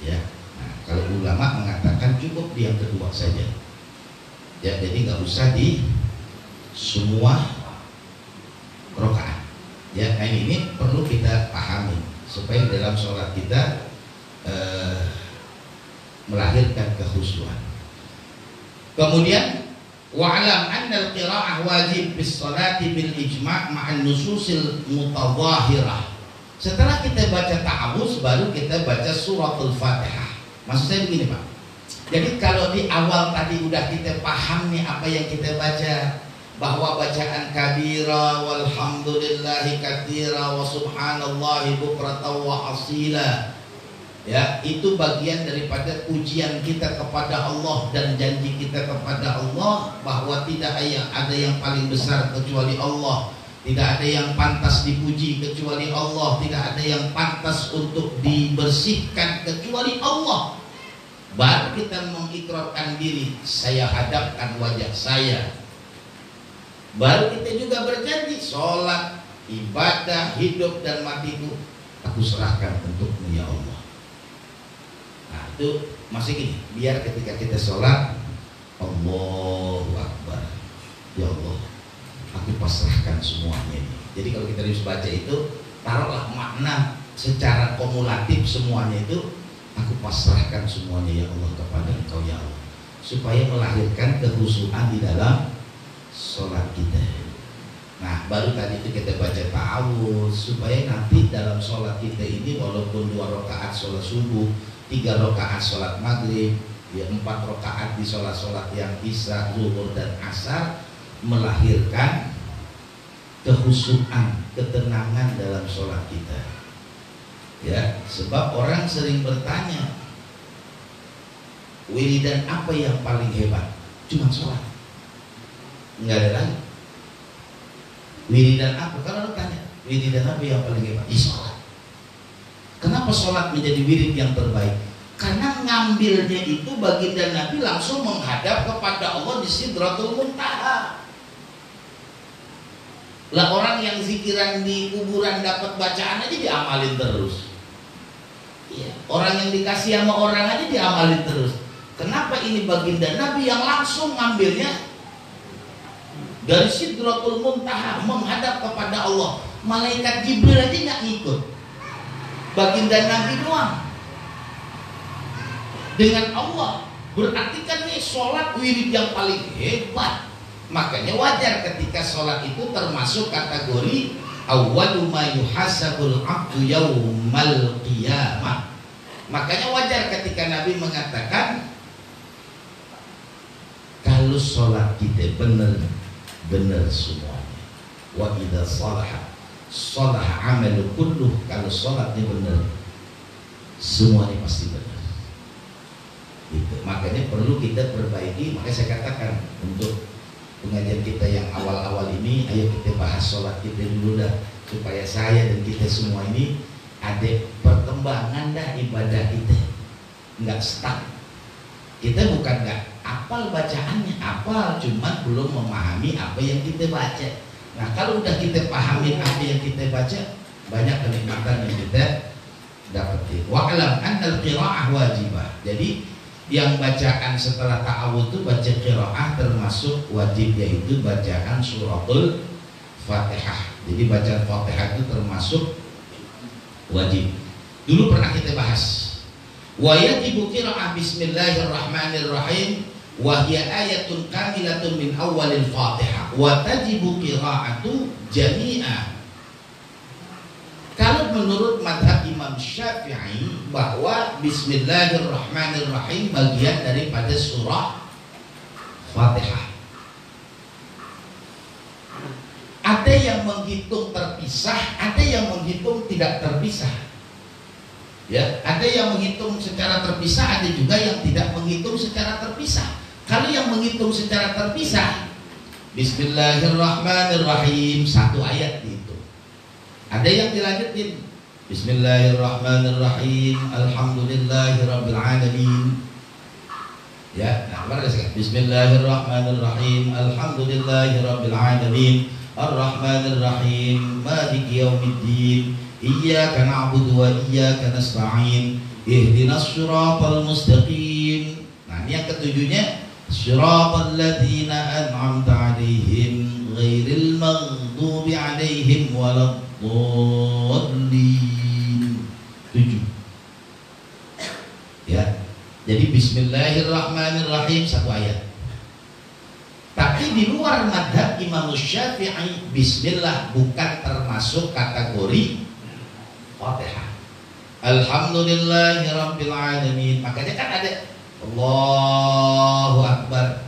B: Ya, nah, kalau ulama mengatakan cukup di yang kedua saja. Ya, jadi nggak usah di semua rakaat. Ya, nah ini perlu kita pahami supaya dalam sholat kita melahirkan kekhusyuan. Kemudian wa'lam anna al-qira'ah wajib bis salati bil ijma' ma'an nususil mutadhahirah. Setelah kita baca ta'awuz baru kita baca suratul Fatihah. Maksud saya begini Pak, jadi kalau di awal tadi udah kita paham nih apa yang kita baca, bahwa bacaan kabira walhamdulillahi katsira wa subhanallahi bukratan wa asila, ya, itu bagian daripada ujian kita kepada Allah dan janji kita kepada Allah bahwa tidak ada yang paling besar kecuali Allah, tidak ada yang pantas dipuji kecuali Allah, tidak ada yang pantas untuk dibersihkan kecuali Allah. Baru kita mengikrarkan diri, saya hadapkan wajah saya. Baru kita juga berjanji, sholat, ibadah, hidup dan matiku aku serahkan untukmu ya Allah. Nah, Itu masih gini, biar ketika kita sholat Allahu Akbar, ya Allah, aku pasrahkan semuanya ini. Jadi kalau kita harus baca itu, taruhlah makna secara kumulatif semuanya itu, aku pasrahkan semuanya ya Allah kepada Engkau ya Allah, supaya melahirkan kekhusyuan di dalam sholat kita. Nah, baru tadi itu kita baca ta'awudz supaya nanti dalam sholat kita ini walaupun 2 rakaat sholat subuh, 3 rakaat sholat maghrib, ya 4 rakaat di sholat-sholat yang isya, zuhur dan asar, melahirkan kekhusyuan, ketenangan dalam sholat kita. Ya, sebab orang sering bertanya, wiridan apa yang paling hebat? Cuma sholat, nggak ada lagi. Wiridan apa? Kalau lu tanya, wiridan apa yang paling hebat? Sholat. Kenapa sholat menjadi wirid yang terbaik? Karena ngambilnya itu baginda Nabi langsung menghadap kepada Allah di Sidratul Muntaha. Lah orang yang zikiran di kuburan dapat bacaan aja diamalin terus. Ya, orang yang dikasih sama orang aja diamalin terus. Kenapa ini baginda Nabi yang langsung ngambilnya dari Sidratul Muntaha menghadap kepada Allah? Malaikat Jibril aja nggak ngikut, baginda Nabi doang dengan Allah. Berarti kan ini sholat wirid yang paling hebat. Makanya wajar ketika sholat itu termasuk kategori awwalu ma yuhasabul abdu yaumal qiyamah. Makanya wajar ketika Nabi mengatakan kalau sholat kita benar semuanya, wa idza shalaha amalu kulluh, kalau sholatnya benar semuanya pasti benar. Gitu. Makanya perlu kita perbaiki. Makanya saya katakan untuk pengajian kita yang awal-awal ini, ayo kita bahas sholat kita dulu dah, supaya saya dan kita semua ini ada perkembangan dah ibadah kita, nggak stuck. Kita bukan nggak apal bacaannya, apal, cuman belum memahami apa yang kita baca. Nah kalau udah kita pahami apa yang kita baca, banyak kenikmatan yang kita dapetin. Wa'alam annal qira'ah wajibah. Jadi yang bacaan setelah ta'awudz itu baca qira'ah termasuk wajib, yaitu bacaan suratul Fatihah. Jadi bacaan Fatihah itu termasuk wajib. Dulu pernah kita bahas. Wa yajibu qira'ah bismillahirrahmanirrahim wa hiya ayatun kamilatun min awwalil Fatihah wa tajibu qira'atu jami'a. Kalau menurut madhab Imam Syafi'i bahwa bismillahirrahmanirrahim bagian daripada surah Fatihah. Ada yang menghitung terpisah, ada yang menghitung tidak terpisah. Ya, ada yang menghitung secara terpisah, ada juga yang tidak menghitung secara terpisah. Kalau yang menghitung secara terpisah, bismillahirrahmanirrahim, 1 ayat itu. Ada yang dilanjutin bismillahirrahmanirrahim, alhamdulillahirabbil alamin. Ya, nah kemarin saya bismillahirrahmanirrahim, alhamdulillahirabbil alamin, arrahmanirrahim, maliki yaumiddin, iyyaka na'budu wa iyyaka nasta'in, ihdinas siratal mustaqim. Nah, ini yang ketujuhnya siratal ladzina an'amta 'alaihim ghairil maghdubi 'alaihim waladdallin. 7. Ya. Jadi bismillahirrahmanirrahim 1 ayat. Tapi di luar madhab Imam Syafi'i, bismillah bukan termasuk kategori Fatihah. Alhamdulillahirabbil alamin. Makanya kan ada Allahu Akbar,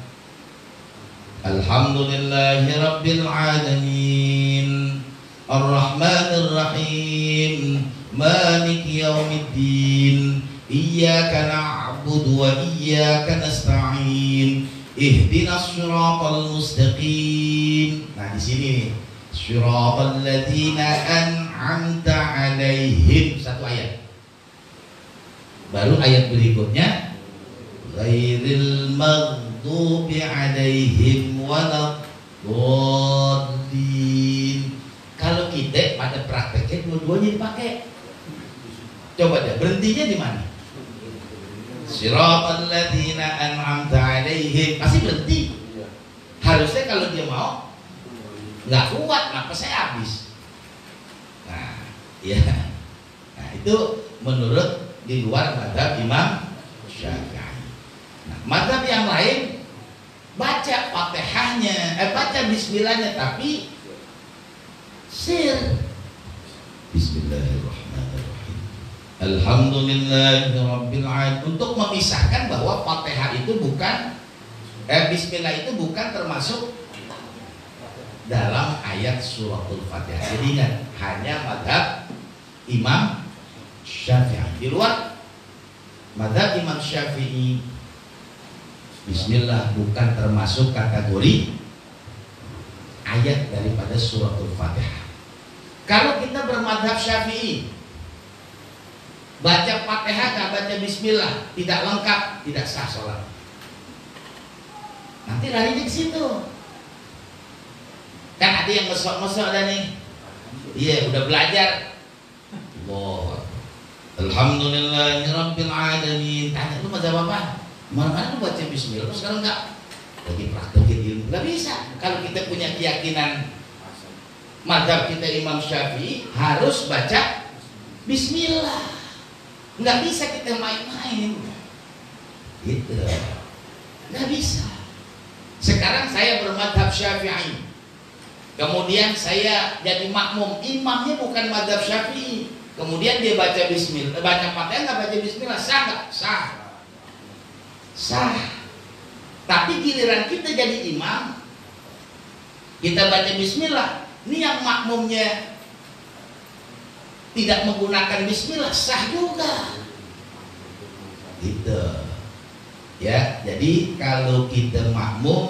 B: alhamdulillahirabbil alamin, arrahmanirrahim, maliki yaumiddin, iyyaka na'budu wa iyyaka nasta'in, ihdinas siratal mustaqim. Nah di sini nih, siratal ladzina an'amta 'alaihim, 1 ayat. Baru ayat berikutnya ghairil maghdubi 'alaihim waladdallin. Kalau kita pada prakteknya dua-duanya dipakai. Coba deh, berhentinya di mana? Siratal ladzina an'amta 'alaihim. Pasti berhenti. Harusnya kalau dia mau nggak kuat, napasnya habis. Nah, ya. Nah, itu menurut di luar mazhab Imam Syafi'i. Nah, mazhab yang lain baca Fatihahnya, baca bismillahnya tapi sir. Bismillahirrahmanirrahim. Alhamdulillahirabbil alamin. Untuk memisahkan bahwa Fatihah itu bukan bismillah itu bukan termasuk dalam ayat suratul Fatihah. Jadi ingat, hanya mazhab Imam Syafi'i. Di luar mazhab Imam Syafi'i, bismillah bukan termasuk kategori ayat daripada suratul Fatihah. Kalau kita bermadhab Syafi'i, baca Fatihah gak baca bismillah, tidak lengkap, tidak sah sholat. Nanti larinya ke situ. Kan ada yang mesok-mesok ada nih. Iya, udah belajar. Allah. Alhamdulillahirabbil alamin. Tanya lu mazhab apa? Mana lu baca bismillah terus sekarang enggak lagi praktekin ilmu. Enggak bisa. Kalau kita punya keyakinan mazhab kita Imam Syafi'i harus baca bismillah. Enggak bisa kita main-main. Gitu. Enggak bisa. Sekarang saya bermadhab Syafi'i, kemudian saya jadi makmum, imamnya bukan madhab Syafi'i, kemudian dia baca bismillah, baca Fatihah nggak baca bismillah, sah nggak? Sah, sah. Tapi giliran kita jadi imam, kita baca bismillah, ini yang makmumnya tidak menggunakan bismillah, sah juga. Gitu. Ya, jadi kalau kita makmum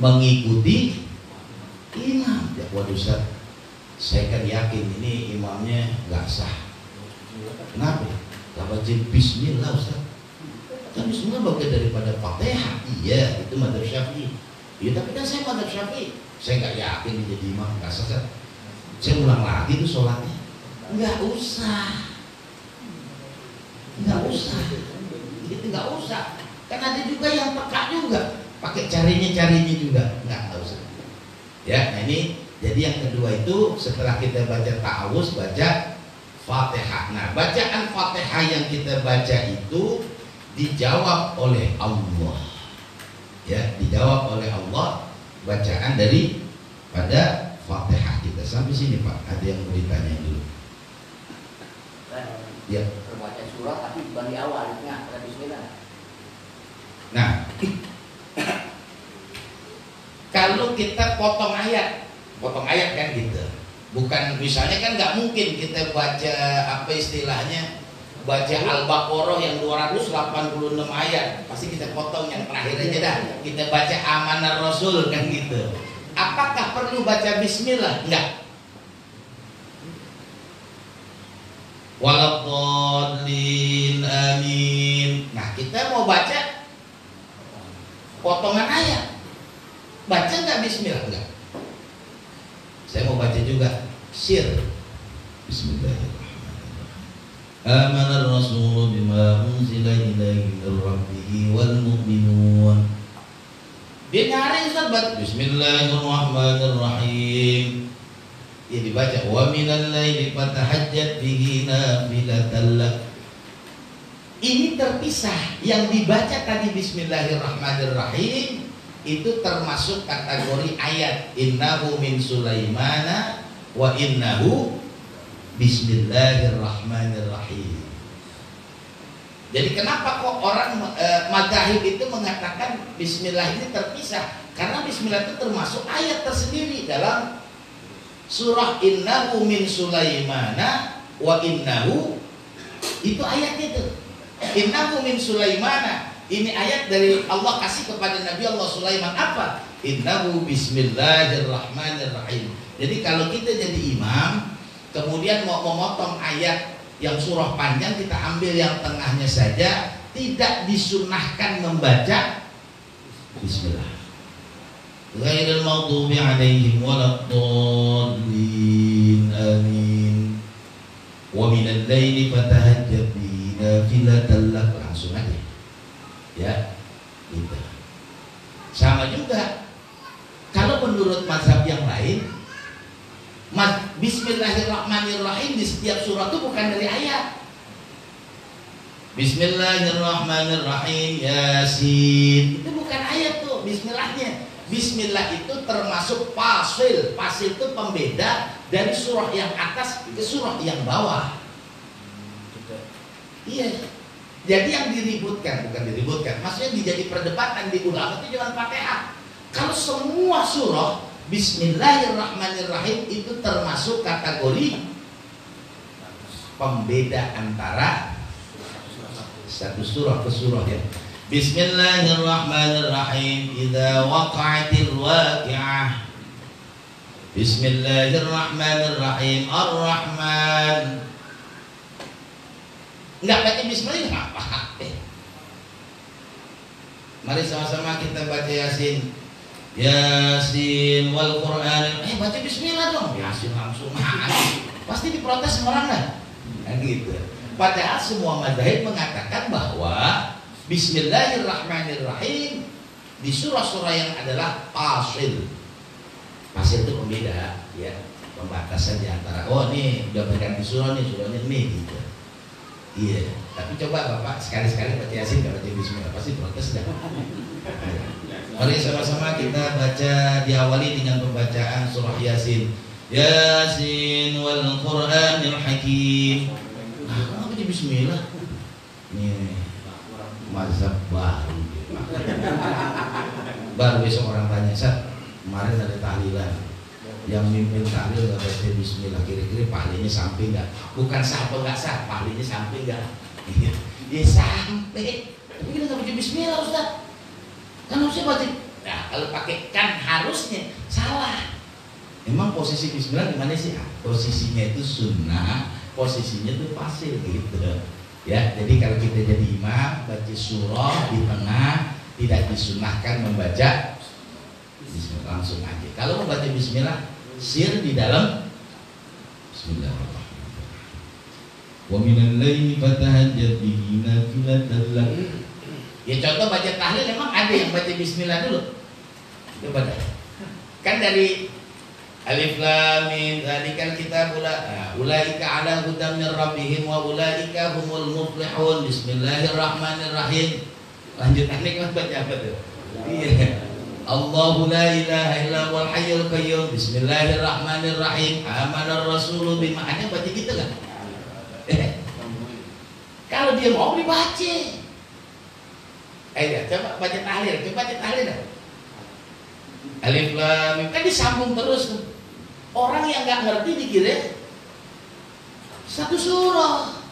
B: mengikuti imam, ya waduh Ustaz, saya kan yakin ini imamnya nggak sah. Kenapa? Gak baca bismillah Ustaz. Kan bismillah bagian daripada Fatihah. Iya, itu mazhab Syafi'i. Iya, tapi kan saya mazhab Syafi'i. Saya nggak yakin jadi imam nggak sah. Saya ulang lagi tuh sholatnya. Nggak usah. Nggak usah. Itu nggak usah, kan ada juga yang peka juga pakai carinya juga, nggak usah ya. Nah ini jadi yang kedua itu setelah kita baca ta'awuz, baca Fatihah. Nah bacaan Fatihah yang kita baca itu dijawab oleh Allah, ya, dijawab oleh Allah bacaan dari pada Fatihah kita. Sampai sini Pak, ada yang mau ditanya dulu? Ya.
C: Baca surah tapi bukan di awal, di tengah, pada bismillah.
B: Nah, kalau kita potong ayat kan gitu. Bukan misalnya kan nggak mungkin kita baca apa istilahnya, baca Al-Baqarah yang 286 ayat, pasti kita potong yang terakhir aja dah. Kita baca Amanar Rasul kan gitu. Apakah perlu baca bismillah? Enggak. Waladhdallin amin. Nah kita mau baca potongan ayat, baca nggak bismillah? Enggak. Saya mau baca juga sir. Bismillahirrahmanirrahim. Amanar Rasul bima unzila ilaihi min rabbih wal mu'minun. Dia nyari Ustaz, Bismillahirrahmanirrahim. Ya dibaca wa minal laili fatahajjat bihi nafilatan lak. Ini terpisah. Yang dibaca tadi Bismillahirrahmanirrahim itu termasuk kategori ayat innahu min Sulaimana wa innahu Bismillahirrahmanirrahim. Jadi kenapa kok orang madzhab itu mengatakan Bismillah ini terpisah? Karena Bismillah itu termasuk ayat tersendiri dalam surah innahu min Sulaimana wa innahu, itu ayatnya itu. Innahu min Sulaimana, ini ayat dari Allah kasih kepada Nabi Allah Sulaiman. Apa? Innahu bismillahirrahmanirrahim. Jadi kalau kita jadi imam kemudian mau memotong ayat yang surah panjang, kita ambil yang tengahnya saja, tidak disunahkan membaca bismillah. Ghairil maghdubi alaihim waladdallin amin. Wa minal laili fatahajjab bihi nafilatan lak. langsung aja. Ya, gitu. Sama juga kalau menurut mazhab yang lain, Bismillahirrahmanirrahim di setiap surah itu bukan dari ayat. Bismillahirrahmanirrahim Yasin, itu bukan ayat tuh Bismillahnya. Bismillah itu termasuk pasil. Pasil itu pembeda dari surah yang atas ke surah yang bawah. Iya. Jadi yang diributkan, bukan diributkan, maksudnya dijadi perdebatan di ulama itu jangan Fatihah. Kalau semua surah Bismillahirrahmanirrahim itu termasuk kategori pembeda antara satu surah ke surah ya. Bismillahirrahmanirrahim. Idza waqa'atil waqi'ah. Bismillahirrahmanirrahim. Ar-Rahman. Enggak baca bismillah enggak apa-apa. Mari sama-sama kita baca Yasin. Yasin wal Qur'an. Baca bismillah dong. Yasin langsung. Pasti diprotes orang kan? Kan gitu. Padahal semua mazhab mengatakan bahwa Bismillahirrahmanirrahim di surah-surah yang adalah pasil. Pasil itu pembeda, ya, pembatasan di antara. Oh, ini udah berganti surah nih, surahnya ini gitu. Iya, tapi coba Bapak sekali-sekali baca Yasin gak baca Bismillah, pasti protes dah. Mari sama-sama kita baca, diawali dengan pembacaan surah Yasin. Yasin wal Qur'anil Hakim. Nah, baca Bismillah. Nih, mazhab baru. Baru besok orang tanya, Sat, kemarin ada tahlilan. Yang mimpin tahlil gak baca bismillah, kira-kira pahalanya sampai nggak? Bukan sah atau nggak sah, pahalanya sampai nggak? Ya sampai. Tapi kita nggak baca bismillah Ustaz. Kan harusnya baca. Nah kalau pakai kan harusnya salah. Emang posisi bismillah gimana sih? Posisinya itu sunnah, posisinya itu pasil gitu. Ya, jadi kalau kita jadi imam baca surah di tengah, tidak disunahkan membaca bismillah, langsung aja. Kalau mau baca bismillah, sir di dalam Bismillahirrahmanirrahim. Wa minal laili fatahajjat bihi nafilatan lak. Ya contoh baca tahlil memang ada yang baca bismillah dulu. Coba dah. Kan dari Alif Lam Mim dzalikal kitabul ulaika ala hudam mir rabbihim wa ulaika humul muflihun. Bismillahirrahmanirrahim. Lanjutannya kan baca apa tuh? Iya. Allahu la ilaha illa huwal hayyul qayyum. Bismillahirrahmanirrahim. Amanar rasulu bima. Ada baca gitu kan? Kalau dia mau dibaca. Ayo coba baca tahlil, coba baca tahlil dah. Alif Lam Mim kan disambung terus. Orang yang enggak ngerti dikira satu surah.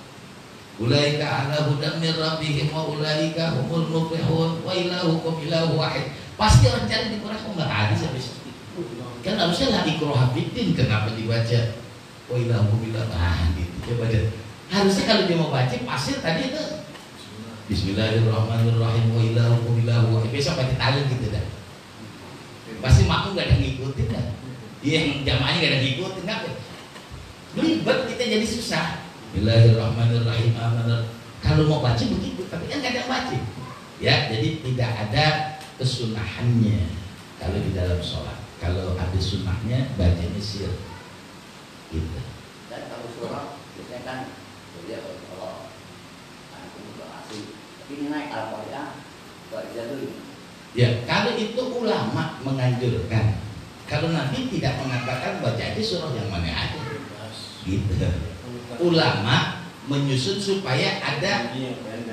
B: Ulaika ala hudam mir rabbihim wa ulaika humul muflihun wa ilahukum ilahu wahid. Pasti orang cari di Quran kok enggak ada sampai situ. Kan harusnya la ikraha fiddin, kenapa dibaca wa ilahukum ilahu wahid gitu. Coba deh. Harusnya kalau dia mau baca pasir tadi itu Bismillahirrahmanirrahim wa ilahukum ilahu wahid. Besok baca tahlil gitu dah. Pasti makmum gak ada ngikutin dah. Yang jamaahnya gak ada ngikutin, kenapa? Ribet kita jadi susah. Bismillahirrahmanirrahim. Kalau mau baca begitu, tapi kan gak ada yang baca. Ya, jadi tidak ada kesunahannya kalau di dalam sholat. Kalau ada sunnahnya, bacanya sir. Gitu.
C: Dan kalau surah biasanya kan dia kalau aku asli, tapi ini naik al-Fatihah, baca dulu.
B: Ya, kalau itu ulama menganjurkan. Kalau Nabi tidak mengatakan baca aja surah yang mana aja. Gitu. Ulama menyusun supaya ada.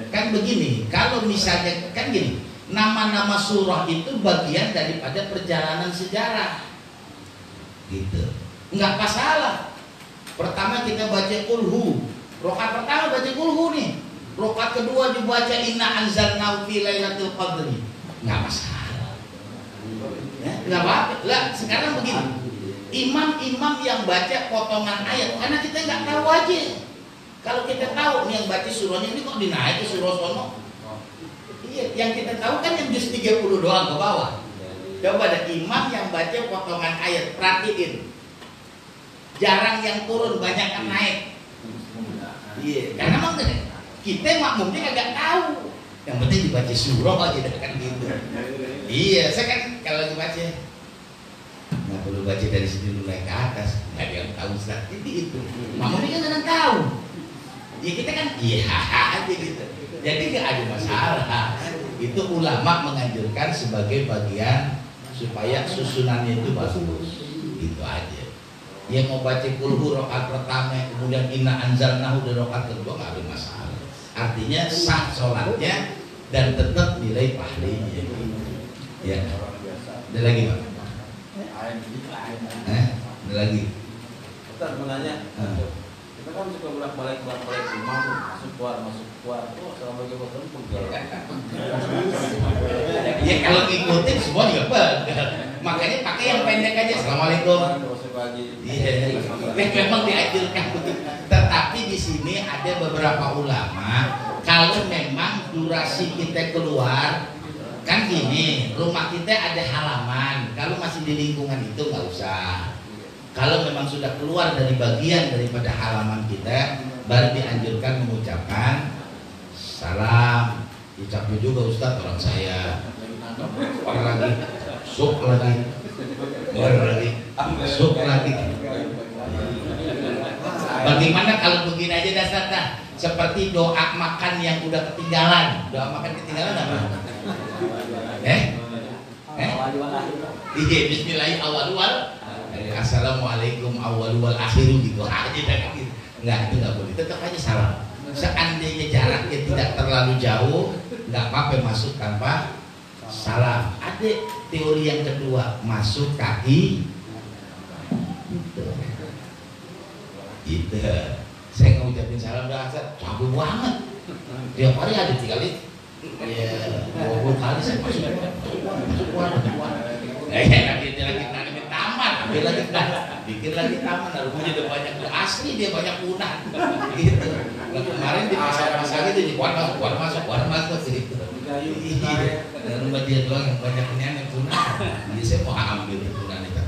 B: Kan begini, kalau misalnya kan gini, nama-nama surah itu bagian daripada perjalanan sejarah. Gitu. Enggak masalah. Pertama kita baca kulhu. Rakaat pertama baca kulhu nih. Rakaat kedua dibaca inna anzalnahu fi lailatul qadri. Nggak masalah, ya, nggak apa-apa. Lah sekarang begini, imam-imam yang baca potongan ayat, karena kita nggak tahu aja. Kalau kita tahu nih yang baca surahnya ini kok dinaik ke surah sono, iya, yang kita tahu kan yang juz 30 doang ke bawah. Coba ada imam yang baca potongan ayat, perhatiin, jarang yang turun, banyak yang naik. Iya, karena memang Kita makmumnya kagak tahu. Yang penting dibaca surah aja kan gitu. Iya, saya kan kalau lagi baca nggak perlu baca dari sini dulu naik ke atas, nggak ada yang tahu Ustaz. Itu makmumnya kan kadang tahu. Ya kita kan iya aja gitu. Jadi nggak ada masalah. Itu ulama menganjurkan sebagai bagian supaya susunannya itu bagus. Gitu aja. Yang mau baca kulhu rakaat pertama, kemudian inna anzalnahu di rakaat kedua nggak ada masalah. Artinya sah sholatnya dan tetap nilai pahalanya. Ya. Ada lagi Pak? Ada lagi.
D: Ustaz mau nanya. Kita kan suka bolak-balik rumah tuh, masuk keluar. Oh, assalamualaikum
B: Ya kalau ngikutin semua juga benar. Makanya pakai yang pendek aja. Assalamualaikum. Iya. Memang dianjurkan begitu. Tetapi di sini ada beberapa ulama kalau memang durasi kita keluar kan gini, rumah kita ada halaman. Kalau masih di lingkungan itu nggak usah. Kalau memang sudah keluar dari bagian daripada halaman kita, baru dianjurkan mengucapkan salam. Ucapnya juga Ustaz orang saya. Orang lagi, sok lagi, sok lagi. Bagaimana kalau begini aja dasarnya? Seperti doa makan yang udah ketinggalan. Doa makan ketinggalan apa? Iya, bismillahirrahmanirrahim awal. Assalamualaikum awal akhiru gitu aja dan gitu. Enggak, itu enggak boleh. Tetap aja salam. Seandainya jaraknya tidak terlalu jauh, enggak apa-apa masuk tanpa salam. Ada teori yang kedua, masuk kaki. Gitu. Saya ngucapin salam udah capek banget. Tiap hari ada 3 kali. Ya, 20 kali saya masuk keluar. Lagi nanamin taman, ambil lagi bikin lagi taman, rumahnya udah banyak asli dia banyak punah. Gitu. Nah, kemarin di pasar-pasar itu keluar masuk gitu. Dan rumah dia doang yang banyak yang punah. Jadi saya mau ambil punah itu.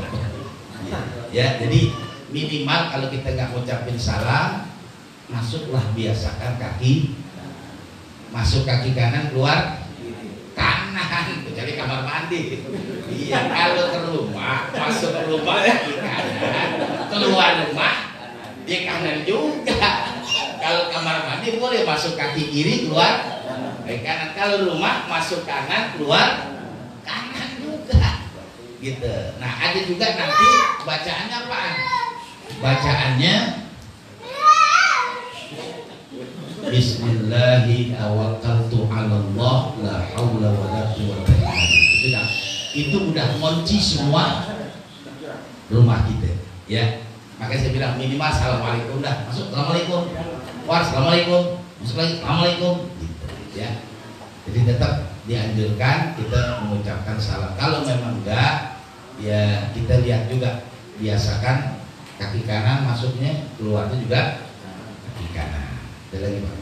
B: Ya, jadi minimal kalau kita nggak ngucapin salam, masuklah biasakan kaki, masuk kaki kanan, keluar kanan, kecuali kamar mandi. Iya, kalau ke rumah, masuk ke rumah kaki kanan, keluar rumah dia kanan juga. Kalau kamar mandi boleh masuk kaki kiri, keluar kaki kanan. Kalau rumah masuk kanan, keluar kanan juga. Gitu. Nah, ada juga nanti bacaannya apaan? Bacaannya Bismillahi tawakkaltu 'alallah la haula wala quwwata illa billah. Itu udah kunci semua rumah kita, ya. Makanya saya bilang minimal assalamualaikum dah. Masuk assalamualaikum. Keluar assalamualaikum. Masuk lagi assalamualaikum gitu, ya. Jadi tetap dianjurkan kita mengucapkan salam. Kalau memang enggak, ya kita lihat juga, biasakan kaki kanan masuknya, keluarnya juga kaki kanan. Ada lagi Pak?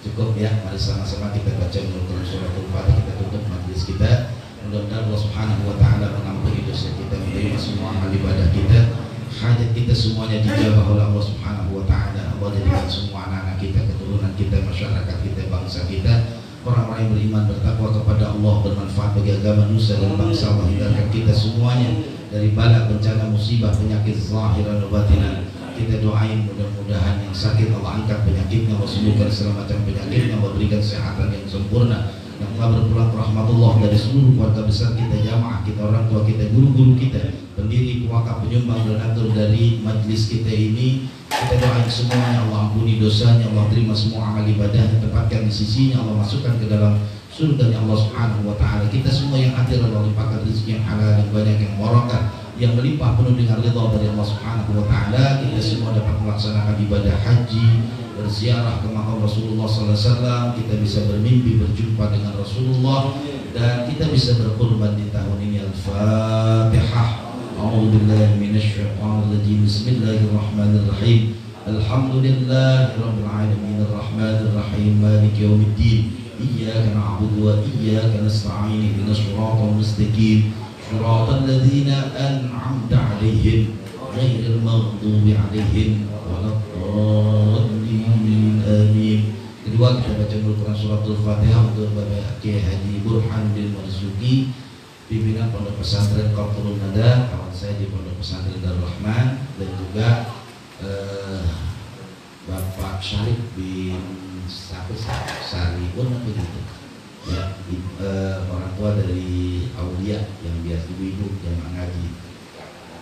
B: Cukup ya, mari sama-sama kita baca menurut suratul Fatihah, kita tutup majelis kita. Mudah-mudahan Allah Subhanahu wa taala mengampuni dosa kita, menerima semua amal ibadah kita. Hajat kita semuanya dijabah oleh Allah Subhanahu wa taala. Allah jadikan semua anak-anak kita, keturunan kita, masyarakat kita, bangsa kita, orang-orang yang beriman bertakwa kepada Allah, bermanfaat bagi agama nusa dan bangsa. Allah hindarkan kita semuanya dari bala, bencana, musibah, penyakit zahiran dan batinan. Kita doain mudah-mudahan yang sakit Allah angkat penyakitnya, Allah sembuhkan segala macam penyakitnya, Allah berikan kesehatan yang sempurna. Yang telah berpulang rahmatullah dari seluruh keluarga besar kita, jamaah kita, orang tua kita, guru-guru kita, pendiri, pewakaf, penyumbang, donatur dari majlis kita ini, kita doain semuanya Allah ampuni dosanya, Allah terima semua amal ibadahnya, tempatkan di sisinya, Allah masukkan ke dalam surga Allah Subhanahu wa taala. Kita semua yang hadir Allah limpahkan rezeki yang halal, yang banyak, yang barokah, yang melimpah penuh dengan ridha dari Allah Subhanahu wa taala. Kita semua dapat melaksanakan ibadah haji, berziarah ke makam Rasulullah SAW. Kita bisa bermimpi berjumpa dengan Rasulullah, dan kita bisa berkurban di tahun ini. Al-Fatihah. A'udzubillahi minasyaitonirrajim. Bismillahirrahmanirrahim. Alhamdulillahirabbil alamin arrahmanir rahim maliki yaumiddin. Iyyaka na'budu wa iyyaka nasta'in. Ihdinas siratal mustaqim. Shiratal ladzina an'amta 'alaihim ghairil maghdubi 'alaihim waladdallin. Amin. Kedua, kita baca dulu Quran suratul Fatihah untuk Bapak Kiai Haji Burhan bin Marzuki, pimpinan Pondok Pesantren Qatrun Nada, kawan saya di Pondok Pesantren Darul Rahman, dan juga Bapak Syarif bin Sariun begitu. Ya, orang tua dari Aulia yang biasa ibu-ibu yang mengaji.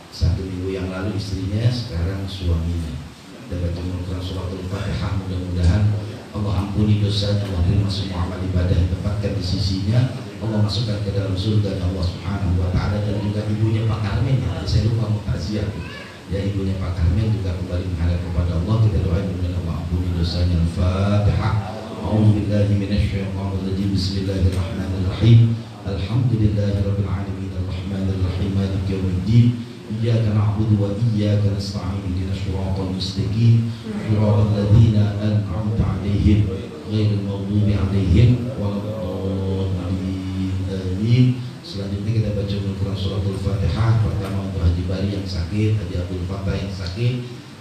B: 1 minggu yang lalu istrinya, sekarang suaminya. Dan baca Quran suratul Fatihah, mudah-mudahan Allah ampuni dosanya, Allah terima semua amal ibadah yang tempatkan di sisinya, Allah masukkan ke dalam surga Allah Subhanahu wa ta'ala. Dan juga ibunya Pak Karmen, ya, saya lupa mau takziah ya, ibunya Pak Karmen juga kembali menghadap kepada Allah. Kita doain mudah-mudahan Allah ampuni dosanya. Al-Fatihah. A'udzubillahi minasyaitonirrajim. Bismillahirrahmanirrahim. Alhamdulillahirabbil alamin arrahmanir rahim maliki yaumiddin. Iyyaka na'budu wa iyyaka nasta'in ihdinas siratal mustaqim siratal ladzina an'amta 'alaihim ghairil maghdubi 'alaihim waladdallin. Amin. Selanjutnya kita baca Al-Quran suratul Fatihah. Pertama untuk Haji Bari yang sakit, Haji Abdul Fattah yang sakit,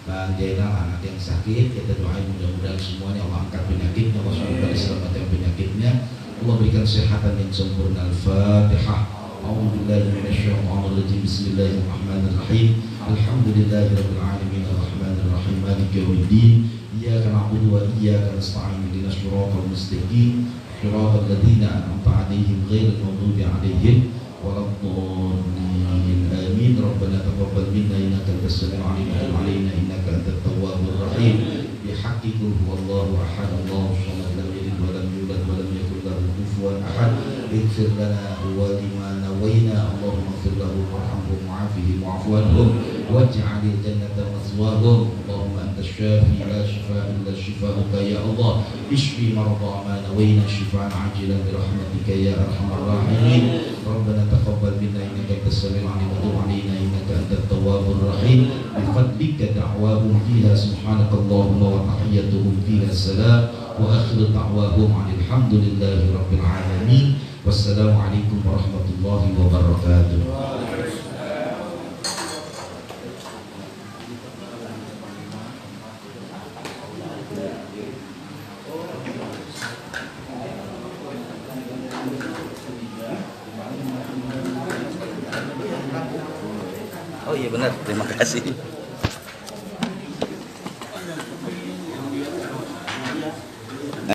B: Bang Jainal anak yang sakit. Kita doain mudah-mudahan semuanya Allah angkat penyakitnya, Allah sembuhkan diselamatkan penyakitnya, Allah berikan kesehatan yang sempurna. Al-Fatihah. A'udzubillahi minasyaitonirrajim. Bismillahirrahmanirrahim. Alhamdulillahirabbil alamin arrahmanir rahim maliki yaumiddin. Iyyaka na'budu wa iyyaka nasta'in ihdinas siratal mustaqim siratal ladzina an'amta 'alaihim ghairil maghdubi 'alaihim waladdallin. Amin. Rabbana taqabbal minna innaka antas samiul 'alim wa tub 'alaina innaka antat tawwabur rahim. Bihaqqi qul huwallahu ahad Allahu samad lam yalid wa lam yulad wa lam yakul lahu kufuwan ahad. Ighfir lana wa liman nawaina Allahumma ighfir lahu warhamhu wa'afihi wa'fu anhum waj'alil jannata maswahum. Allahumma antas syafi la shifaa illa shifaa'uka ya Allah. Ishfi marda ma nawaina shifaan 'ajilan bi rahmatika ya arhamar rahimin. Rabbana taqabbal minna innaka antas samiul 'alim wa tub 'alaina innaka antat tawwabur rahim. Bi fadlika da'wahum fiha subhanakallahumma wa tahiyyatuhum fiha salam wa akhiru da'wahum 'alhamdulillahi rabbil alamin. Wassalamualaikum warahmatullahi wabarakatuh.
E: Oh iya benar, terima kasih.